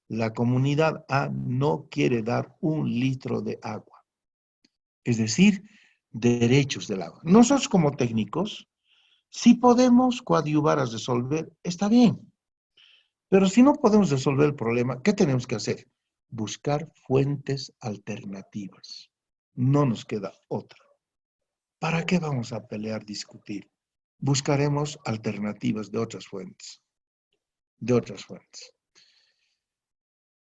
La comunidad A no quiere dar 1 litro de agua, es decir, derechos del agua. Nosotros como técnicos, si podemos coadyuvar a resolver, está bien. Pero si no podemos resolver el problema, ¿qué tenemos que hacer? Buscar fuentes alternativas. No nos queda otra. ¿Para qué vamos a pelear, discutir? Buscaremos alternativas de otras fuentes. De otras fuentes.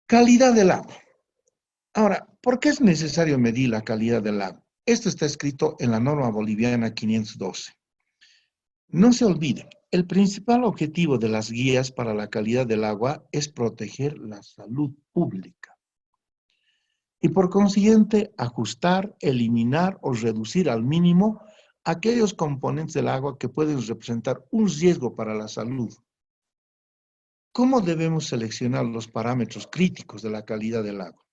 Calidad del agua. Ahora, ¿por qué es necesario medir la calidad del agua? Esto está escrito en la norma boliviana 512. No se olviden, el principal objetivo de las guías para la calidad del agua es proteger la salud pública y por consiguiente ajustar, eliminar o reducir al mínimo aquellos componentes del agua que pueden representar un riesgo para la salud. ¿Cómo debemos seleccionar los parámetros críticos de la calidad del agua?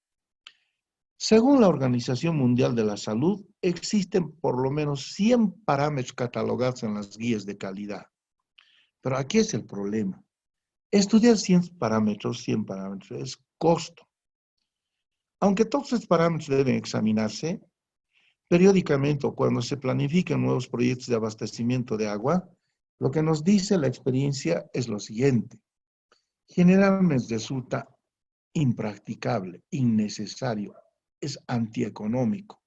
Según la Organización Mundial de la Salud, existen por lo menos 100 parámetros catalogados en las guías de calidad. Pero aquí es el problema. Estudiar 100 parámetros es costo. Aunque todos estos parámetros deben examinarse periódicamente o cuando se planifiquen nuevos proyectos de abastecimiento de agua, lo que nos dice la experiencia es lo siguiente. Generalmente resulta impracticable, innecesario, es antieconómico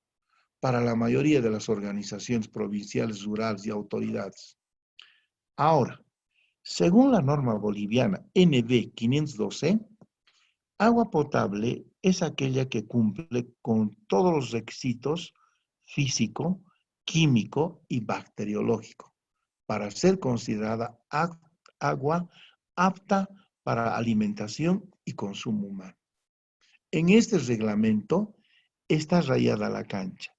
para la mayoría de las organizaciones provinciales, rurales y autoridades. Ahora, según la norma boliviana NB 512, agua potable es aquella que cumple con todos los requisitos físico, químico y bacteriológico para ser considerada agua apta para alimentación y consumo humano. En este reglamento está rayada la cancha.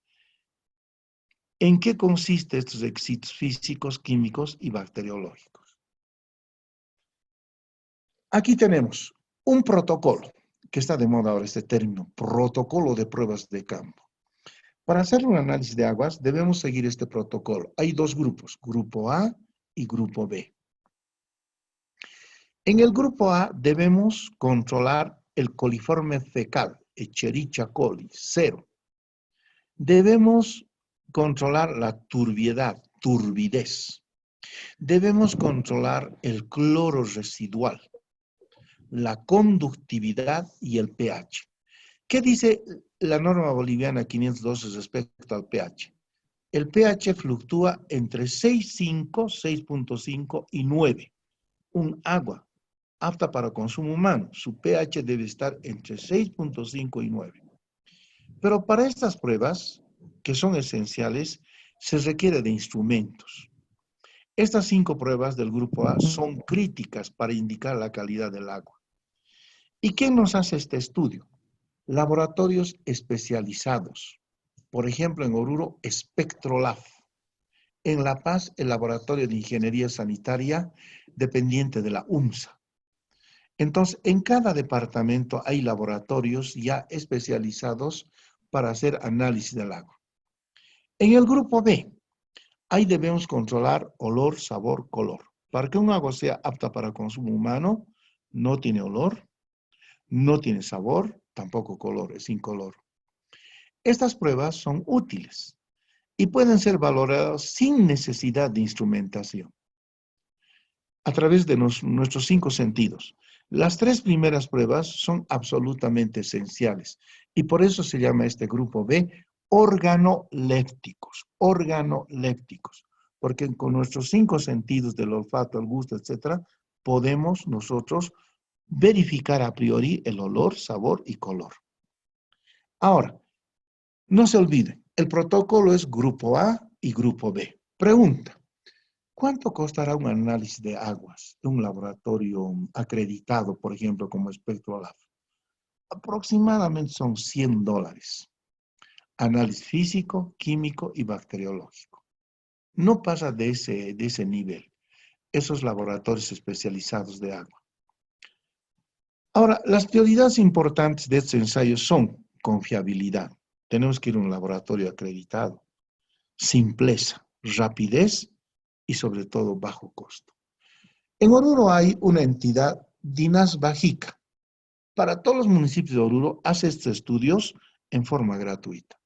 ¿En qué consisten estos requisitos físicos, químicos y bacteriológicos? Aquí tenemos un protocolo, que está de moda ahora este término, protocolo de pruebas de campo. Para hacer un análisis de aguas debemos seguir este protocolo. Hay dos grupos, grupo A y grupo B. En el grupo A debemos controlar el coliforme fecal, Escherichia coli, 0. Debemos controlar la turbiedad, turbidez. Debemos controlar el cloro residual, la conductividad y el pH. ¿Qué dice la norma boliviana 512 respecto al pH? El pH fluctúa entre 6.5, 6.5 y 9. Un agua apta para consumo humano, su pH debe estar entre 6.5 y 9. Pero para estas pruebas, que son esenciales, se requiere de instrumentos. Estas 5 pruebas del grupo A son críticas para indicar la calidad del agua. ¿Y quién nos hace este estudio? Laboratorios especializados. Por ejemplo, en Oruro, SpectroLab. en La Paz el Laboratorio de Ingeniería Sanitaria dependiente de la UMSA. Entonces, en cada departamento hay laboratorios ya especializados para hacer análisis del agua. En el grupo B, ahí debemos controlar olor, sabor, color. Para que un agua sea apta para consumo humano, no tiene olor, no tiene sabor, tampoco color, es incoloro. Estas pruebas son útiles y pueden ser valoradas sin necesidad de instrumentación, a través de nuestros 5 sentidos. Las 3 primeras pruebas son absolutamente esenciales y por eso se llama este grupo B organolépticos, porque con nuestros 5 sentidos del olfato, el gusto, etcétera, podemos nosotros verificar a priori el olor, sabor y color. Ahora, no se olviden, el protocolo es grupo A y grupo B. Pregunta, ¿cuánto costará un análisis de aguas de un laboratorio acreditado, por ejemplo, como Spectrolab? Aproximadamente son $100. Análisis físico, químico y bacteriológico. No pasa de ese nivel, esos laboratorios especializados de agua. Ahora, las prioridades importantes de estos ensayos son confiabilidad. Tenemos que ir a un laboratorio acreditado. Simpleza, rapidez y sobre todo bajo costo. En Oruro hay una entidad, Dinas Bajica. Para todos los municipios de Oruro hace estos estudios en forma gratuita,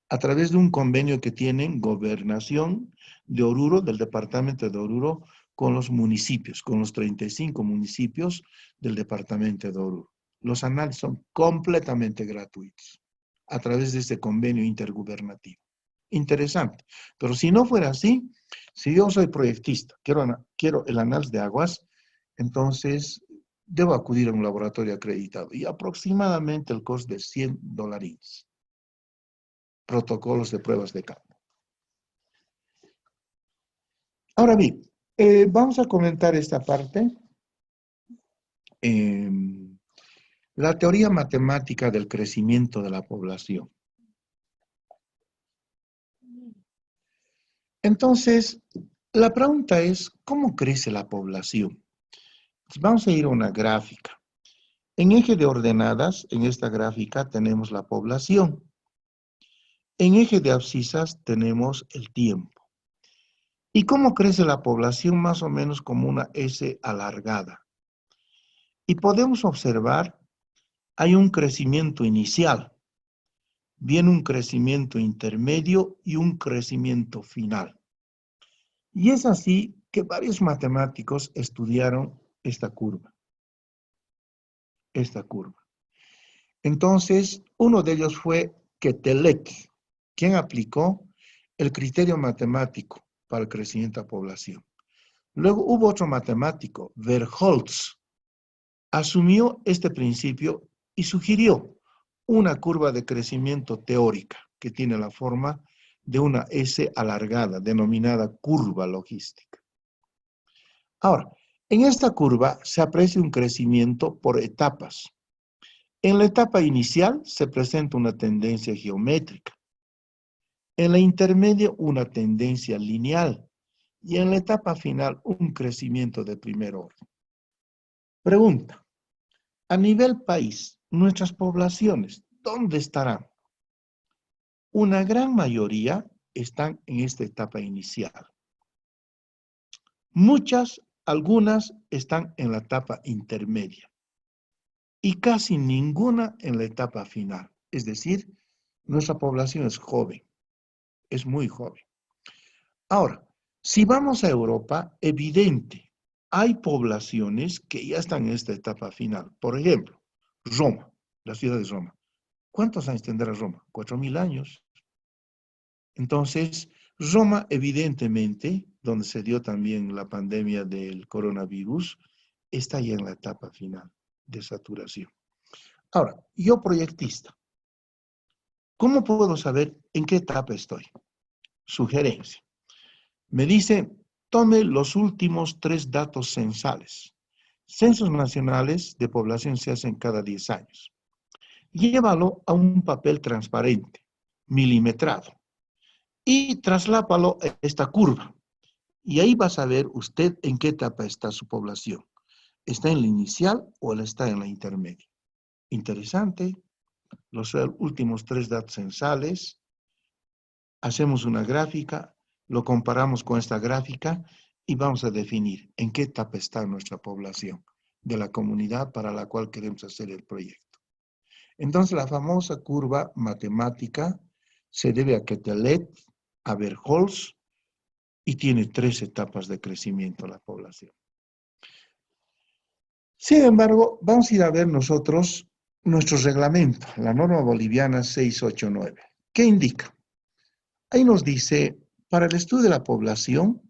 a través de un convenio que tienen Gobernación de Oruro, del departamento de Oruro, con los municipios, con los 35 municipios del departamento de Oruro. Los análisis son completamente gratuitos, a través de este convenio intergubernativo. Interesante. Pero si no fuera así, si yo soy proyectista, quiero el análisis de aguas, entonces debo acudir a un laboratorio acreditado y aproximadamente el costo de $100. Protocolos de pruebas de campo. Ahora bien, vamos a comentar esta parte. La teoría matemática del crecimiento de la población. Entonces, la pregunta es, ¿cómo crece la población? Pues vamos a ir a una gráfica. En eje de ordenadas, en esta gráfica tenemos la población. En eje de abscisas tenemos el tiempo. ¿Y cómo crece la población? Más o menos como una S alargada. Y podemos observar, hay un crecimiento inicial, viene un crecimiento intermedio y un crecimiento final. Y es así que varios matemáticos estudiaron esta curva. Entonces, uno de ellos fue Quetelet, quien aplicó el criterio matemático para el crecimiento de la población. Luego hubo otro matemático, Verholtz, asumió este principio y sugirió una curva de crecimiento teórica que tiene la forma de una S alargada, denominada curva logística. Ahora, en esta curva se aprecia un crecimiento por etapas. En la etapa inicial se presenta una tendencia geométrica. En la intermedia, una tendencia lineal. Y en la etapa final, un crecimiento de primer orden. Pregunta. A nivel país, nuestras poblaciones, ¿dónde estarán? Una gran mayoría están en esta etapa inicial. Algunas están en la etapa intermedia. Y casi ninguna en la etapa final. Es decir, nuestra población es joven, es muy joven. Ahora, si vamos a Europa, evidente, hay poblaciones que ya están en esta etapa final. Por ejemplo, Roma, la ciudad de Roma. ¿Cuántos años tendrá Roma? 4.000 años. Entonces, Roma, evidentemente, donde se dio también la pandemia del coronavirus, está ya en la etapa final de saturación. Ahora, yo proyectista, ¿cómo puedo saber en qué etapa estoy? Sugerencia. Me dice, tome los últimos 3 datos censales. Censos nacionales de población se hacen cada 10 años. Llévalo a un papel transparente, milimetrado. y traslápalo a esta curva. Y ahí va a saber usted en qué etapa está su población. ¿Está en la inicial o está en la intermedia? Interesante. Los últimos 3 datos censales. Hacemos una gráfica, lo comparamos con esta gráfica y vamos a definir en qué etapa está nuestra población de la comunidad para la cual queremos hacer el proyecto. Entonces, la famosa curva matemática se debe a Quetelet, a Verholz, y tiene 3 etapas de crecimiento la población. Sin embargo, vamos a ir a ver nosotros nuestro reglamento, la norma boliviana 689. ¿Qué indica? Ahí nos dice, para el estudio de la población,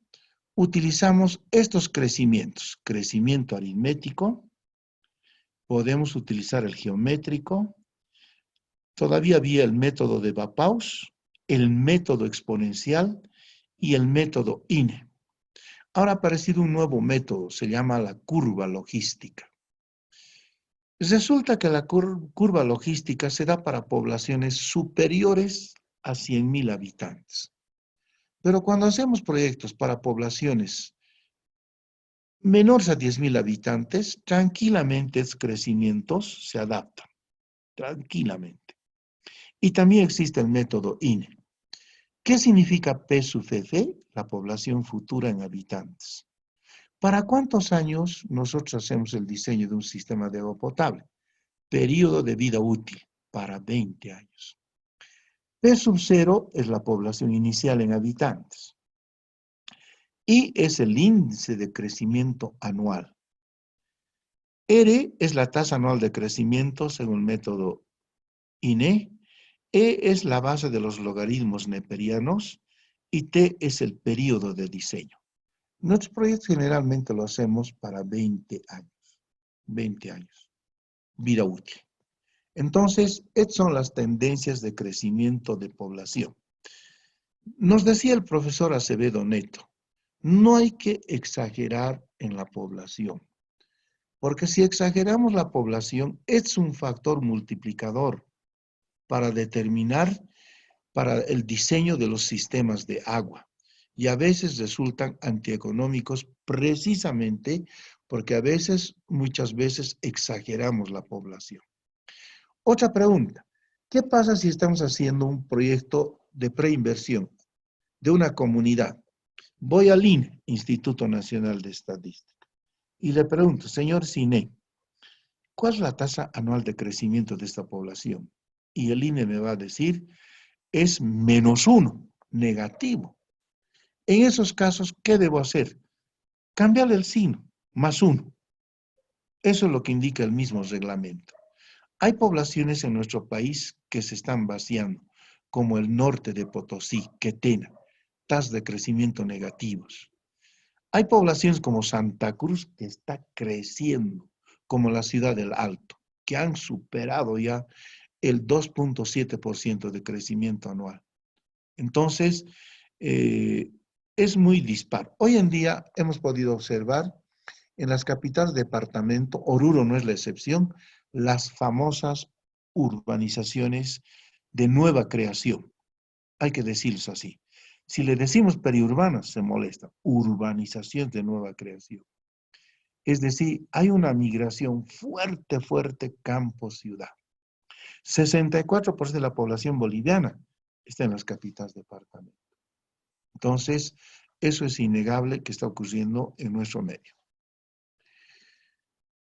utilizamos estos crecimientos. Crecimiento aritmético, podemos utilizar el geométrico, todavía había el método de Bapausz, el método exponencial y el método INE. Ahora ha aparecido un nuevo método, se llama la curva logística. Resulta que la curva logística se da para poblaciones superiores a 100.000 habitantes. Pero cuando hacemos proyectos para poblaciones menores a 10.000 habitantes, tranquilamente esos crecimientos se adaptan, tranquilamente. Y también existe el método INE. ¿Qué significa P sub F? La población futura en habitantes. ¿Para cuántos años nosotros hacemos el diseño de un sistema de agua potable? Periodo de vida útil, para 20 años. P sub 0 es la población inicial en habitantes. Y es el índice de crecimiento anual. R es la tasa anual de crecimiento según el método INE. E es la base de los logaritmos neperianos y T es el periodo de diseño. Nuestros proyectos generalmente lo hacemos para 20 años. 20 años. Vida útil. Entonces, estas son las tendencias de crecimiento de población. Nos decía el profesor Acevedo Neto, no hay que exagerar en la población, porque si exageramos la población, es un factor multiplicador para determinar, para el diseño de los sistemas de agua. Y a veces resultan antieconómicos precisamente porque a veces, muchas veces, exageramos la población. Otra pregunta, ¿qué pasa si estamos haciendo un proyecto de preinversión de una comunidad? Voy al INE, Instituto Nacional de Estadística, y le pregunto, señor Cine, ¿cuál es la tasa anual de crecimiento de esta población? Y el INE me va a decir, es -1, negativo. En esos casos, ¿qué debo hacer? Cambiarle el signo, +1. Eso es lo que indica el mismo reglamento. Hay poblaciones en nuestro país que se están vaciando, como el norte de Potosí, Quetena, tasas de crecimiento negativos. Hay poblaciones como Santa Cruz que está creciendo, como la ciudad del Alto, que han superado ya el 2.7% de crecimiento anual. Entonces, es muy dispar. Hoy en día hemos podido observar en las capitales de departamento, Oruro no es la excepción, las famosas urbanizaciones de nueva creación. Hay que decirlo así. Si le decimos periurbanas, se molesta. Urbanización de nueva creación. Es decir, hay una migración fuerte, fuerte campo-ciudad. 64% de la población boliviana está en las capitales de departamento. Entonces, eso es innegable que está ocurriendo en nuestro medio.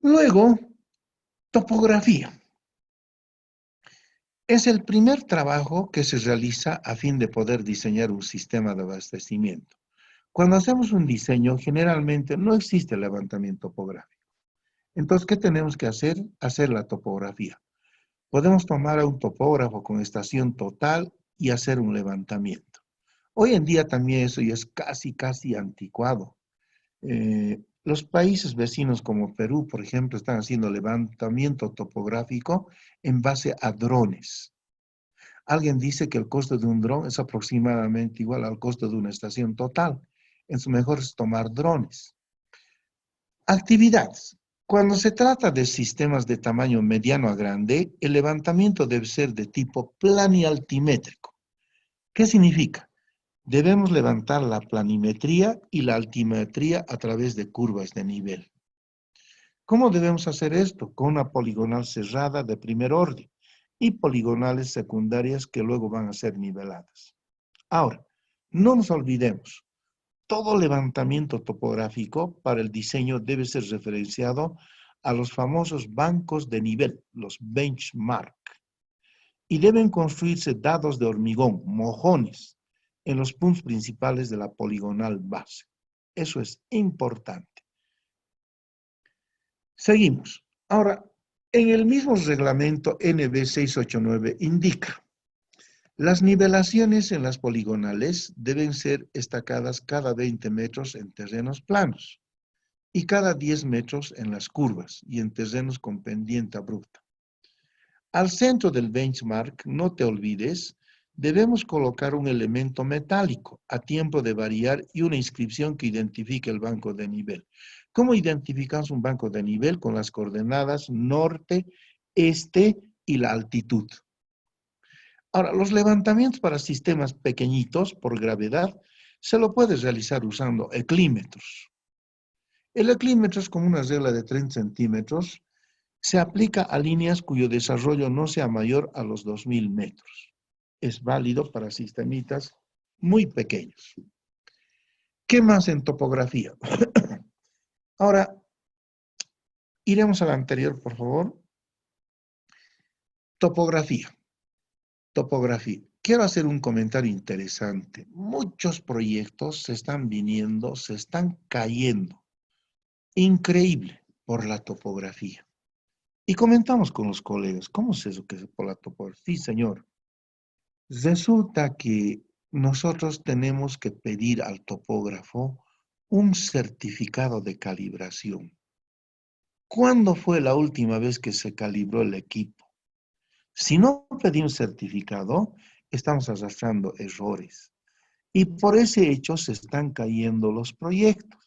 Luego, topografía. Es el primer trabajo que se realiza a fin de poder diseñar un sistema de abastecimiento. Cuando hacemos un diseño, generalmente no existe el levantamiento topográfico. Entonces, ¿qué tenemos que hacer? Hacer la topografía. Podemos tomar a un topógrafo con estación total y hacer un levantamiento. Hoy en día también eso ya es casi anticuado. Los países vecinos como Perú, por ejemplo, están haciendo levantamiento topográfico en base a drones. Alguien dice que el costo de un dron es aproximadamente igual al costo de una estación total. Es mejor es tomar drones. Actividades. Cuando se trata de sistemas de tamaño mediano a grande, el levantamiento debe ser de tipo planialtimétrico. ¿Qué significa? Debemos levantar la planimetría y la altimetría a través de curvas de nivel. ¿Cómo debemos hacer esto? Con una poligonal cerrada de primer orden y poligonales secundarias que luego van a ser niveladas. Ahora, no nos olvidemos, todo levantamiento topográfico para el diseño debe ser referenciado a los famosos bancos de nivel, los benchmark, y deben construirse dados de hormigón, mojones, en los puntos principales de la poligonal base. Eso es importante. Seguimos. Ahora, en el mismo reglamento NB 689 indica: las nivelaciones en las poligonales deben ser estacadas cada 20 metros en terrenos planos y cada 10 metros en las curvas y en terrenos con pendiente abrupta. Al centro del benchmark, no te olvides, debemos colocar un elemento metálico a tiempo de variar y una inscripción que identifique el banco de nivel. ¿Cómo identificamos un banco de nivel? Con las coordenadas norte, este y la altitud. Ahora, los levantamientos para sistemas pequeñitos por gravedad se lo puedes realizar usando eclímetros. El eclímetro es como una regla de 30 centímetros. Se aplica a líneas cuyo desarrollo no sea mayor a los 2000 metros. Es válido para sistemitas muy pequeños. ¿Qué más en topografía? Ahora, iremos a la anterior, por favor. Topografía. Topografía. Quiero hacer un comentario interesante. Muchos proyectos se están viniendo, se están cayendo. Increíble por la topografía. Y comentamos con los colegas, ¿cómo es eso que es por la topografía? Sí, señor. Resulta que nosotros tenemos que pedir al topógrafo un certificado de calibración. ¿Cuándo fue la última vez que se calibró el equipo? Si no pedimos certificado, estamos arrastrando errores. Y por ese hecho se están cayendo los proyectos.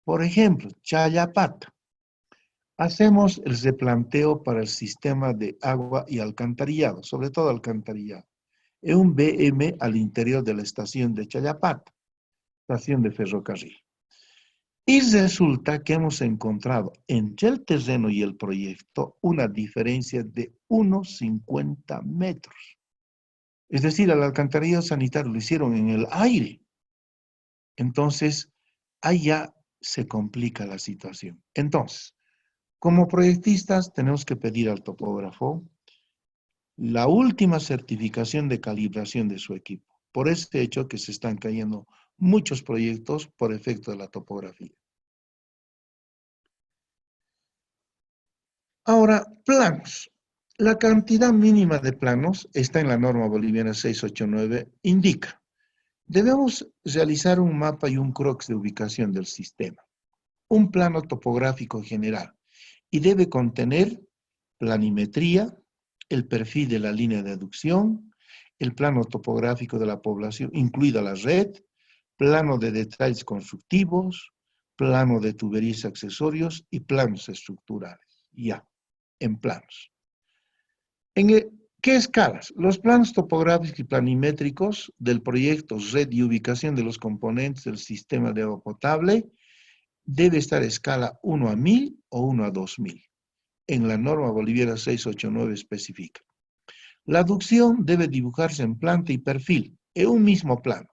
Por ejemplo, Chayapata. Hacemos el replanteo para el sistema de agua y alcantarillado, sobre todo alcantarillado. Es un BM al interior de la estación de Chayapata, estación de ferrocarril. Y resulta que hemos encontrado entre el terreno y el proyecto una diferencia de unos 50 metros. Es decir, al alcantarillado sanitario lo hicieron en el aire. Entonces, ahí ya se complica la situación. Entonces, como proyectistas tenemos que pedir al topógrafo la última certificación de calibración de su equipo. Por este hecho que se están cayendo muchos proyectos por efecto de la topografía. Ahora, planos. La cantidad mínima de planos está en la norma boliviana 689, indica: debemos realizar un mapa y un croquis de ubicación del sistema, un plano topográfico general, y debe contener planimetría, el perfil de la línea de aducción, el plano topográfico de la población, incluida la red, plano de detalles constructivos, plano de tuberías y accesorios y planos estructurales. Ya, en planos. ¿Qué escalas? Los planos topográficos y planimétricos del proyecto red y ubicación de los componentes del sistema de agua potable debe estar a escala 1 a 1000 o 1 a 2000. En la norma boliviana 689 especifica: la aducción debe dibujarse en planta y perfil, en un mismo plano.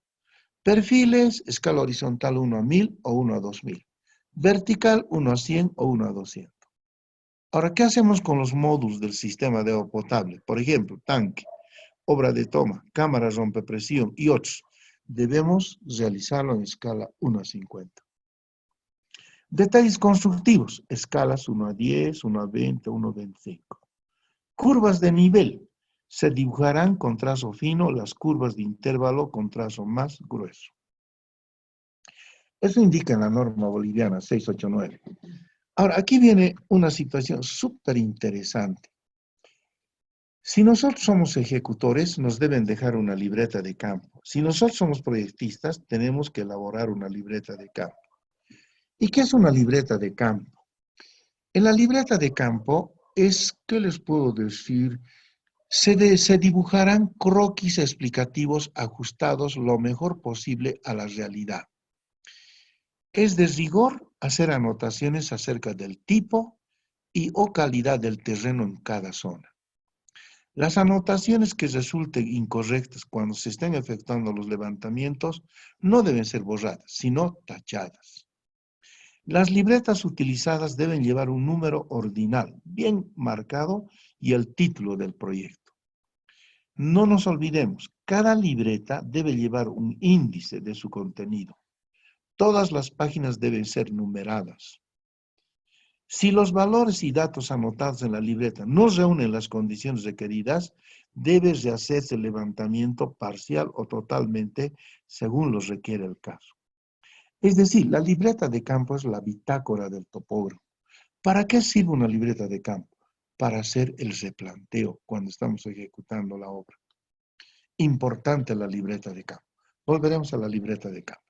Perfiles, escala horizontal 1 a 1000 o 1 a 2000. Vertical 1 a 100 o 1 a 200. Ahora, ¿qué hacemos con los módulos del sistema de agua potable? Por ejemplo, tanque, obra de toma, cámara rompepresión y otros. Debemos realizarlo en escala 1 a 50. Detalles constructivos, escalas 1 a 10, 1 a 20, 1 a 25. Curvas de nivel. Se dibujarán con trazo fino las curvas de intervalo con trazo más grueso. Eso indica en la norma boliviana 689. Ahora, aquí viene una situación súper interesante. Si nosotros somos ejecutores, nos deben dejar una libreta de campo. Si nosotros somos proyectistas, tenemos que elaborar una libreta de campo. ¿Y qué es una libreta de campo? En la libreta de campo es, ¿qué les puedo decir? Se dibujarán croquis explicativos ajustados lo mejor posible a la realidad. Es de rigor hacer anotaciones acerca del tipo y o calidad del terreno en cada zona. Las anotaciones que resulten incorrectas cuando se estén efectuando los levantamientos no deben ser borradas, sino tachadas. Las libretas utilizadas deben llevar un número ordinal bien marcado y el título del proyecto. No nos olvidemos, cada libreta debe llevar un índice de su contenido. Todas las páginas deben ser numeradas. Si los valores y datos anotados en la libreta no reúnen las condiciones requeridas, debe rehacerse el levantamiento parcial o totalmente según lo requiere el caso. Es decir, la libreta de campo es la bitácora del topógrafo. ¿Para qué sirve una libreta de campo? Para hacer el replanteo cuando estamos ejecutando la obra. Importante la libreta de campo. Volveremos a la libreta de campo.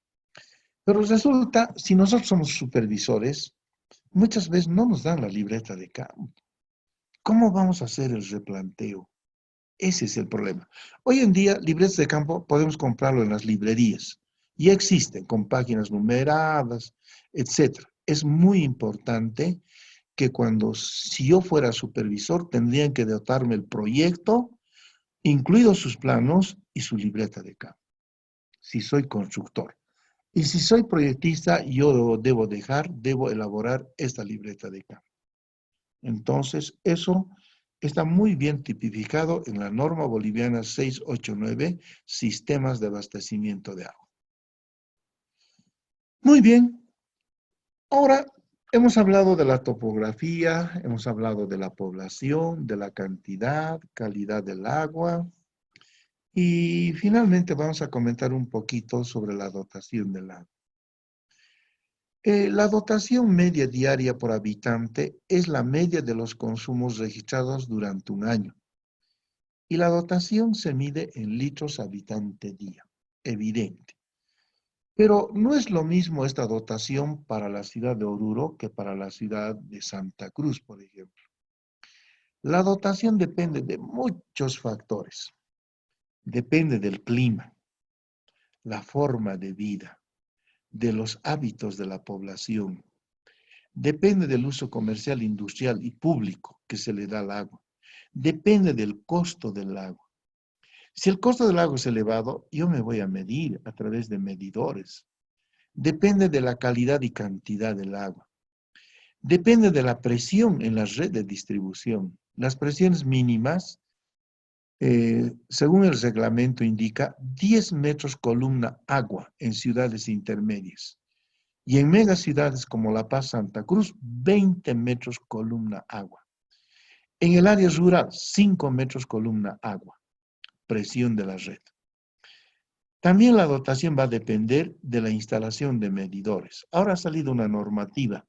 Pero resulta, si nosotros somos supervisores, muchas veces no nos dan la libreta de campo. ¿Cómo vamos a hacer el replanteo? Ese es el problema. Hoy en día, libretas de campo podemos comprarlo en las librerías. Ya existen con páginas numeradas, etc. Es muy importante que si yo fuera supervisor, tendrían que dotarme el proyecto, incluidos sus planos y su libreta de campo, si soy constructor. Y si soy proyectista, yo debo elaborar esta libreta de campo. Entonces, eso está muy bien tipificado en la norma boliviana 689, sistemas de abastecimiento de agua. Muy bien. Ahora, hemos hablado de la topografía, hemos hablado de la población, de la cantidad, calidad del agua, y finalmente vamos a comentar un poquito sobre la dotación del agua. La dotación media diaria por habitante es la media de los consumos registrados durante un año. Y la dotación se mide en litros habitante día, evidente. Pero no es lo mismo esta dotación para la ciudad de Oruro que para la ciudad de Santa Cruz, por ejemplo. La dotación depende de muchos factores. Depende del clima, la forma de vida, de los hábitos de la población. Depende del uso comercial, industrial y público que se le da al agua. Depende del costo del agua. Si el costo del agua es elevado, yo me voy a medir a través de medidores. Depende de la calidad y cantidad del agua. Depende de la presión en la red de distribución. Las presiones mínimas, según el reglamento, indica 10 metros columna agua en ciudades intermedias. Y en megaciudades como La Paz, Santa Cruz, 20 metros columna agua. En el área rural, 5 metros columna agua. Presión de la red. También la dotación va a depender de la instalación de medidores. Ahora ha salido una normativa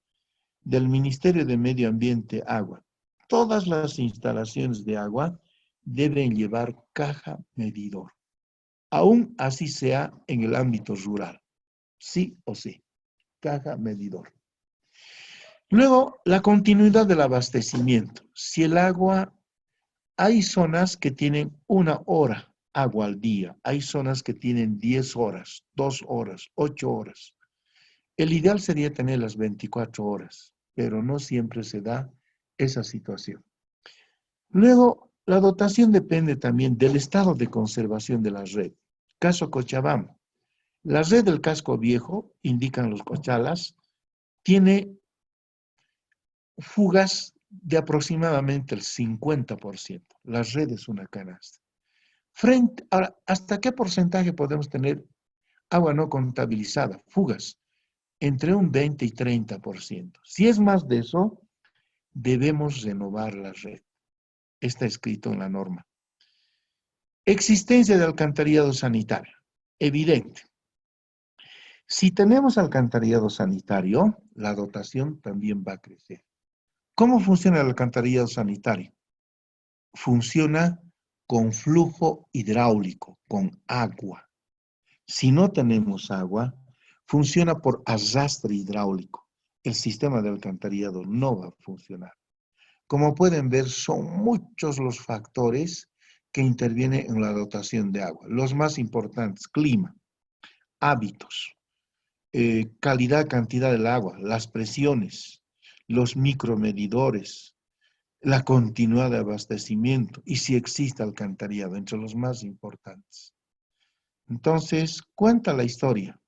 del Ministerio de Medio Ambiente Agua. Todas las instalaciones de agua deben llevar caja medidor, aún así sea en el ámbito rural. Sí o sí, caja medidor. Luego, la continuidad del abastecimiento. Si el agua, hay zonas que tienen 1 hora agua al día, hay zonas que tienen 10 horas, 2 horas, 8 horas. El ideal sería tener las 24 horas, pero no siempre se da esa situación. Luego, la dotación depende también del estado de conservación de la red. Caso Cochabamba. La red del casco viejo, indican los cochalas, tiene fugas de aproximadamente el 50%. La red es una canasta. Ahora, ¿hasta qué porcentaje podemos tener agua no contabilizada? Fugas. Entre un 20 y 30%. Si es más de eso, debemos renovar la red. Está escrito en la norma. Existencia de alcantarillado sanitario. Evidente. Si tenemos alcantarillado sanitario, la dotación también va a crecer. ¿Cómo funciona el alcantarillado sanitario? Funciona con flujo hidráulico, con agua. Si no tenemos agua, funciona por arrastre hidráulico. El sistema de alcantarillado no va a funcionar. Como pueden ver, son muchos los factores que intervienen en la dotación de agua. Los más importantes: clima, hábitos, calidad, cantidad del agua, las presiones, los micromedidores, la continuidad de abastecimiento y si existe alcantarillado, entre los más importantes. Entonces, cuenta la historia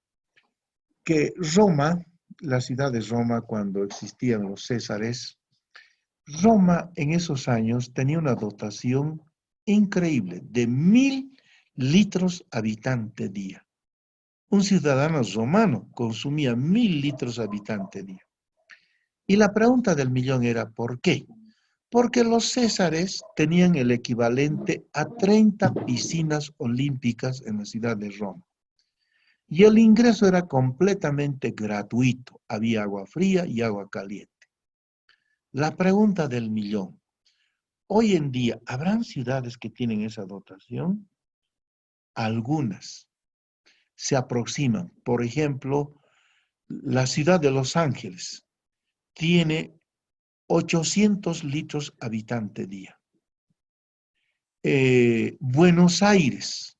que Roma, la ciudad de Roma, cuando existían los Césares, Roma en esos años tenía una dotación increíble de 1.000 litros habitante día. Un ciudadano romano consumía 1.000 litros habitante día. Y la pregunta del millón era, ¿por qué? Porque los césares tenían el equivalente a 30 piscinas olímpicas en la ciudad de Roma. Y el ingreso era completamente gratuito. Había agua fría y agua caliente. La pregunta del millón. Hoy en día, ¿habrán ciudades que tienen esa dotación? Algunas se aproximan. Por ejemplo, la ciudad de Los Ángeles tiene 800 litros habitante día. Buenos Aires,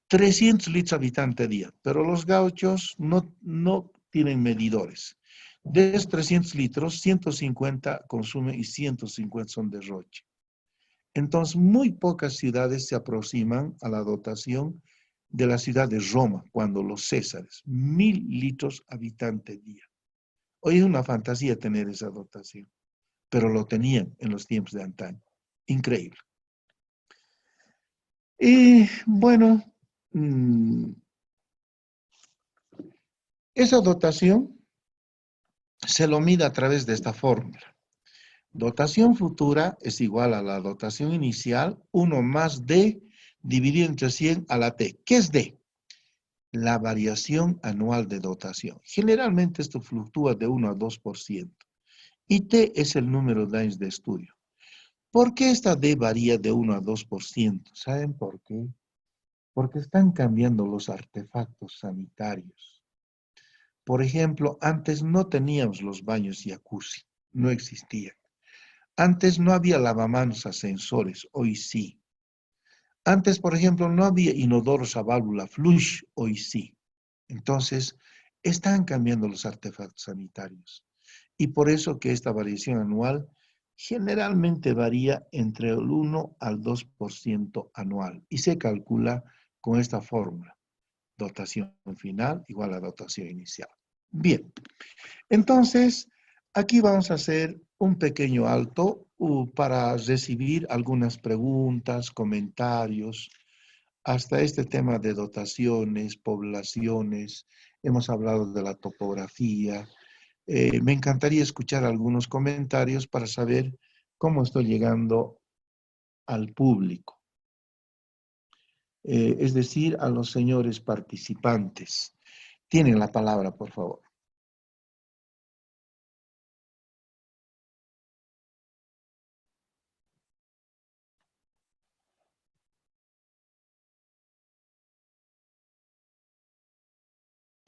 300 litros habitante día, pero los gauchos no tienen medidores. De esos 300 litros, 150 consumen y 150 son derroche. Entonces, muy pocas ciudades se aproximan a la dotación de la ciudad de Roma, cuando los césares, 1.000 litros habitante día. Hoy es una fantasía tener esa dotación, pero lo tenían en los tiempos de antaño. Increíble. Y bueno, esa dotación se lo mide a través de esta fórmula. Dotación futura es igual a la dotación inicial, 1 más D dividido entre 100 a la T. ¿Qué es D? La variación anual de dotación. Generalmente esto fluctúa de 1 a 2%. Y T es el número de años de estudio. ¿Por qué esta D varía de 1 a 2%? ¿Saben por qué? Porque están cambiando los artefactos sanitarios. Por ejemplo, antes no teníamos los baños jacuzzi, no existían. Antes no había lavamanos ascensores, hoy sí. Antes, por ejemplo, no había inodoros a válvula flush, hoy sí. Entonces, están cambiando los artefactos sanitarios. Y por eso que esta variación anual generalmente varía entre el 1 al 2% anual y se calcula con esta fórmula. Dotación final igual a dotación inicial. Bien, entonces aquí vamos a hacer un pequeño alto para recibir algunas preguntas, comentarios, hasta este tema de dotaciones, poblaciones, hemos hablado de la topografía. Me encantaría escuchar algunos comentarios para saber cómo estoy llegando al público, es decir, a los señores participantes. Tienen la palabra, por favor.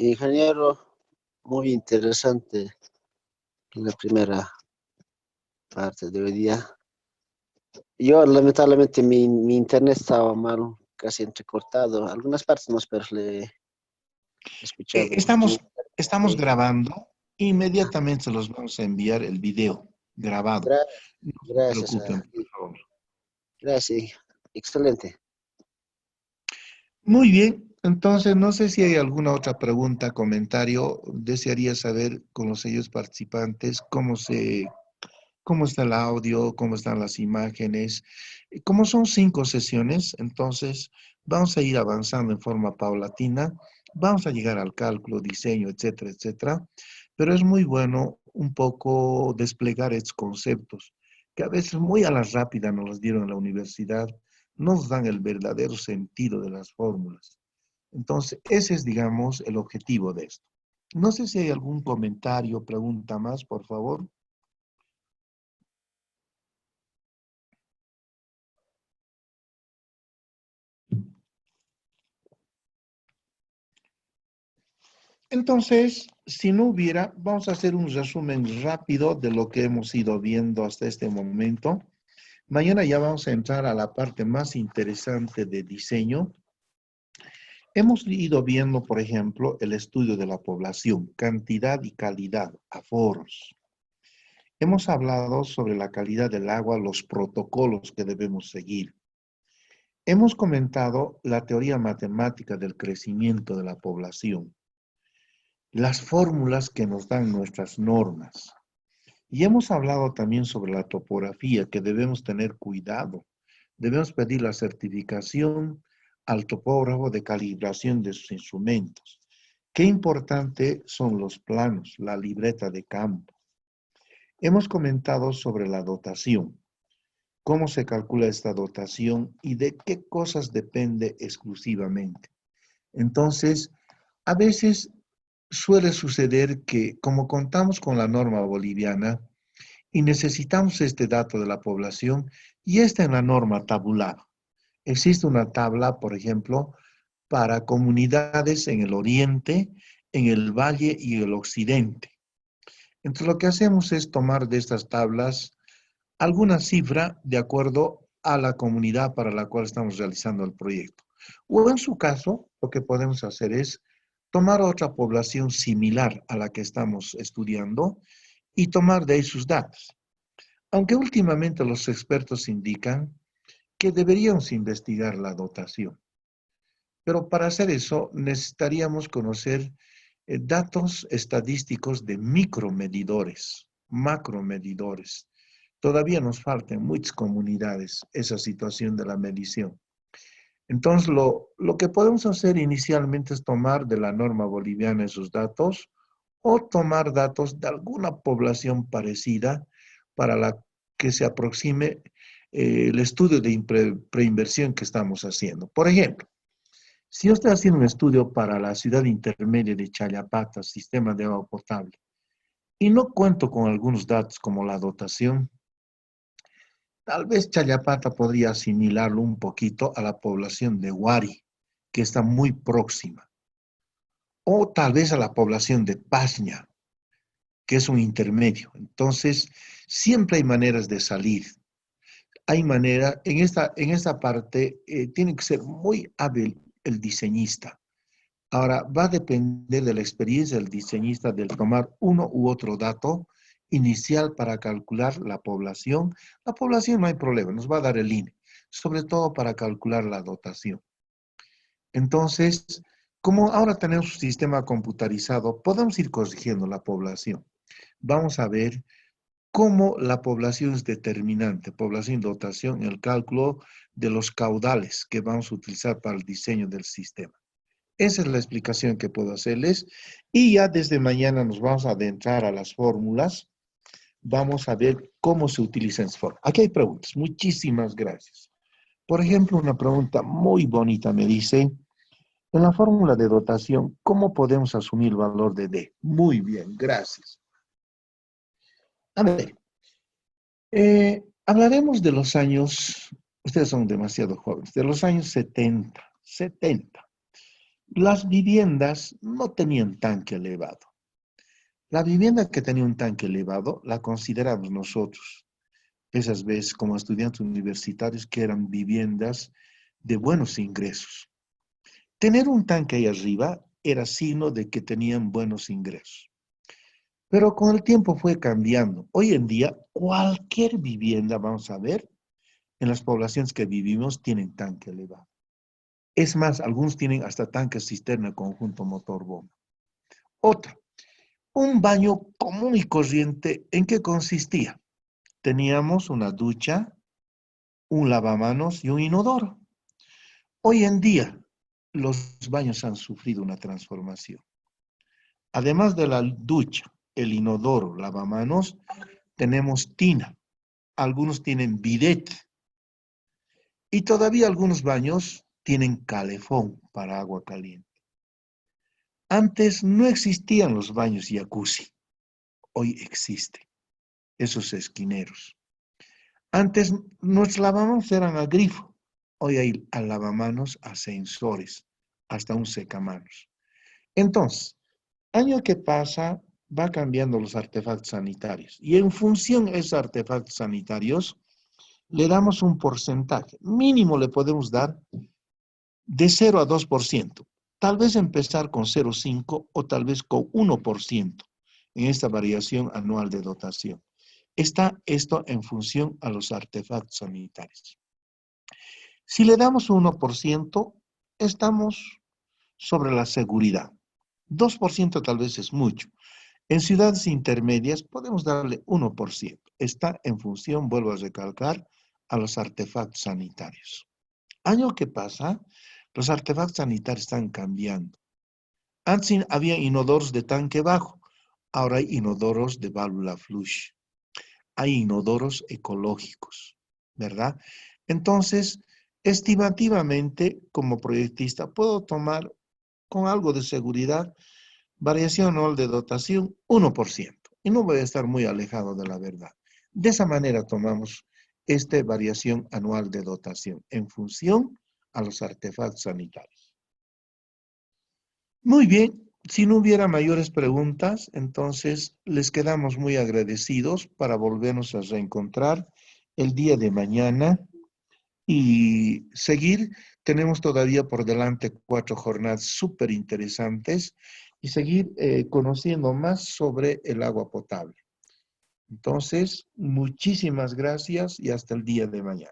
Ingeniero, muy interesante la primera parte de hoy día. Yo lamentablemente mi internet estaba mal, casi entrecortado. Algunas partes no, pero le he escuchado. Estamos Sí. grabando, inmediatamente se los vamos a enviar el video grabado. Gra- No se Gracias, preocupen, por favor. gracias, excelente. Muy bien, entonces no sé si hay alguna otra pregunta, comentario. Desearía saber con los sellos participantes cómo está el audio, cómo están las imágenes. Como son 5 sesiones, entonces vamos a ir avanzando en forma paulatina, vamos a llegar al cálculo, diseño, etcétera, etcétera. Pero es muy bueno un poco desplegar estos conceptos, que a veces muy a la rápida nos los dieron en la universidad, nos dan el verdadero sentido de las fórmulas. Entonces, ese es, digamos, el objetivo de esto. No sé si hay algún comentario, pregunta más, por favor. Entonces, si no hubiera, vamos a hacer un resumen rápido de lo que hemos ido viendo hasta este momento. Mañana ya vamos a entrar a la parte más interesante de diseño. Hemos ido viendo, por ejemplo, el estudio de la población, cantidad y calidad, aforos. Hemos hablado sobre la calidad del agua, los protocolos que debemos seguir. Hemos comentado la teoría matemática del crecimiento de la población, las fórmulas que nos dan nuestras normas. Y hemos hablado también sobre la topografía, que debemos tener cuidado. Debemos pedir la certificación al topógrafo de calibración de sus instrumentos. Qué importante son los planos, la libreta de campo. Hemos comentado sobre la dotación, cómo se calcula esta dotación y de qué cosas depende exclusivamente. Entonces, a veces suele suceder que, como contamos con la norma boliviana y necesitamos este dato de la población, y está en la norma tabulada. Existe una tabla, por ejemplo, para comunidades en el oriente, en el valle y el occidente. Entonces, lo que hacemos es tomar de estas tablas alguna cifra de acuerdo a la comunidad para la cual estamos realizando el proyecto. O en su caso, lo que podemos hacer es tomar otra población similar a la que estamos estudiando y tomar de ahí sus datos. Aunque últimamente los expertos indican que deberíamos investigar la dotación. Pero para hacer eso necesitaríamos conocer datos estadísticos de micromedidores, macromedidores. Todavía nos falta en muchas comunidades esa situación de la medición. Entonces, lo que podemos hacer inicialmente es tomar de la norma boliviana esos datos o tomar datos de alguna población parecida para la que se aproxime el estudio de preinversión que estamos haciendo. Por ejemplo, si yo estoy haciendo un estudio para la ciudad intermedia de Chayapata, sistema de agua potable, y no cuento con algunos datos como la dotación, tal vez Chayapata podría asimilarlo un poquito a la población de Huari, que está muy próxima, o tal vez a la población de Paña, que es un intermedio. Entonces, siempre hay maneras de salir. Hay manera, en esta parte, tiene que ser muy hábil el diseñista. Ahora, va a depender de la experiencia del diseñista del tomar uno u otro dato inicial para calcular la población. La población no hay problema, nos va a dar el INE, sobre todo para calcular la dotación. Entonces, como ahora tenemos un sistema computarizado, podemos ir corrigiendo la población. Vamos a ver cómo la población es determinante, población y dotación, en el cálculo de los caudales que vamos a utilizar para el diseño del sistema. Esa es la explicación que puedo hacerles. Y ya desde mañana nos vamos a adentrar a las fórmulas. Vamos a ver cómo se utilizan esas fórmulas. Aquí hay preguntas. Muchísimas gracias. Por ejemplo, una pregunta muy bonita me dice, en la fórmula de dotación, ¿cómo podemos asumir el valor de D? Muy bien, gracias. A ver, hablaremos de los años, ustedes son demasiado jóvenes, de los años 70. Las viviendas no tenían tanque elevado. La vivienda que tenía un tanque elevado la consideramos nosotros, esas veces como estudiantes universitarios, que eran viviendas de buenos ingresos. Tener un tanque ahí arriba era signo de que tenían buenos ingresos. Pero con el tiempo fue cambiando. Hoy en día, cualquier vivienda, vamos a ver, en las poblaciones que vivimos, tienen tanque elevado. Es más, algunos tienen hasta tanque cisterna conjunto motor-bomba. Otra, un baño común y corriente, ¿en qué consistía? Teníamos una ducha, un lavamanos y un inodoro. Hoy en día, los baños han sufrido una transformación. Además de la ducha, el inodoro, lavamanos, tenemos tina. Algunos tienen bidet. Y todavía algunos baños tienen calefón para agua caliente. Antes no existían los baños jacuzzi. Hoy existen esos esquineros. Antes nuestros lavamanos eran a grifo. Hoy hay lavamanos ascensores, hasta un secamanos. Entonces, año que pasa, va cambiando los artefactos sanitarios. Y en función de esos artefactos sanitarios, le damos un porcentaje. Mínimo le podemos dar de 0 a 2%. Tal vez empezar con 0,5 o tal vez con 1% en esta variación anual de dotación. Está esto en función a los artefactos sanitarios. Si le damos 1%, estamos sobre la seguridad. 2% tal vez es mucho. En ciudades intermedias podemos darle 1%. Está en función, vuelvo a recalcar, a los artefactos sanitarios. Año que pasa, los artefactos sanitarios están cambiando. Antes había inodoros de tanque bajo, ahora hay inodoros de válvula flush. Hay inodoros ecológicos, ¿verdad? Entonces, estimativamente, como proyectista, puedo tomar con algo de seguridad variación anual de dotación 1%. Y no voy a estar muy alejado de la verdad. De esa manera tomamos esta variación anual de dotación en función a los artefactos sanitarios. Muy bien, si no hubiera mayores preguntas, entonces les quedamos muy agradecidos para volvernos a reencontrar el día de mañana y seguir. Tenemos todavía por delante 4 jornadas súper interesantes y seguir conociendo más sobre el agua potable. Entonces, muchísimas gracias y hasta el día de mañana.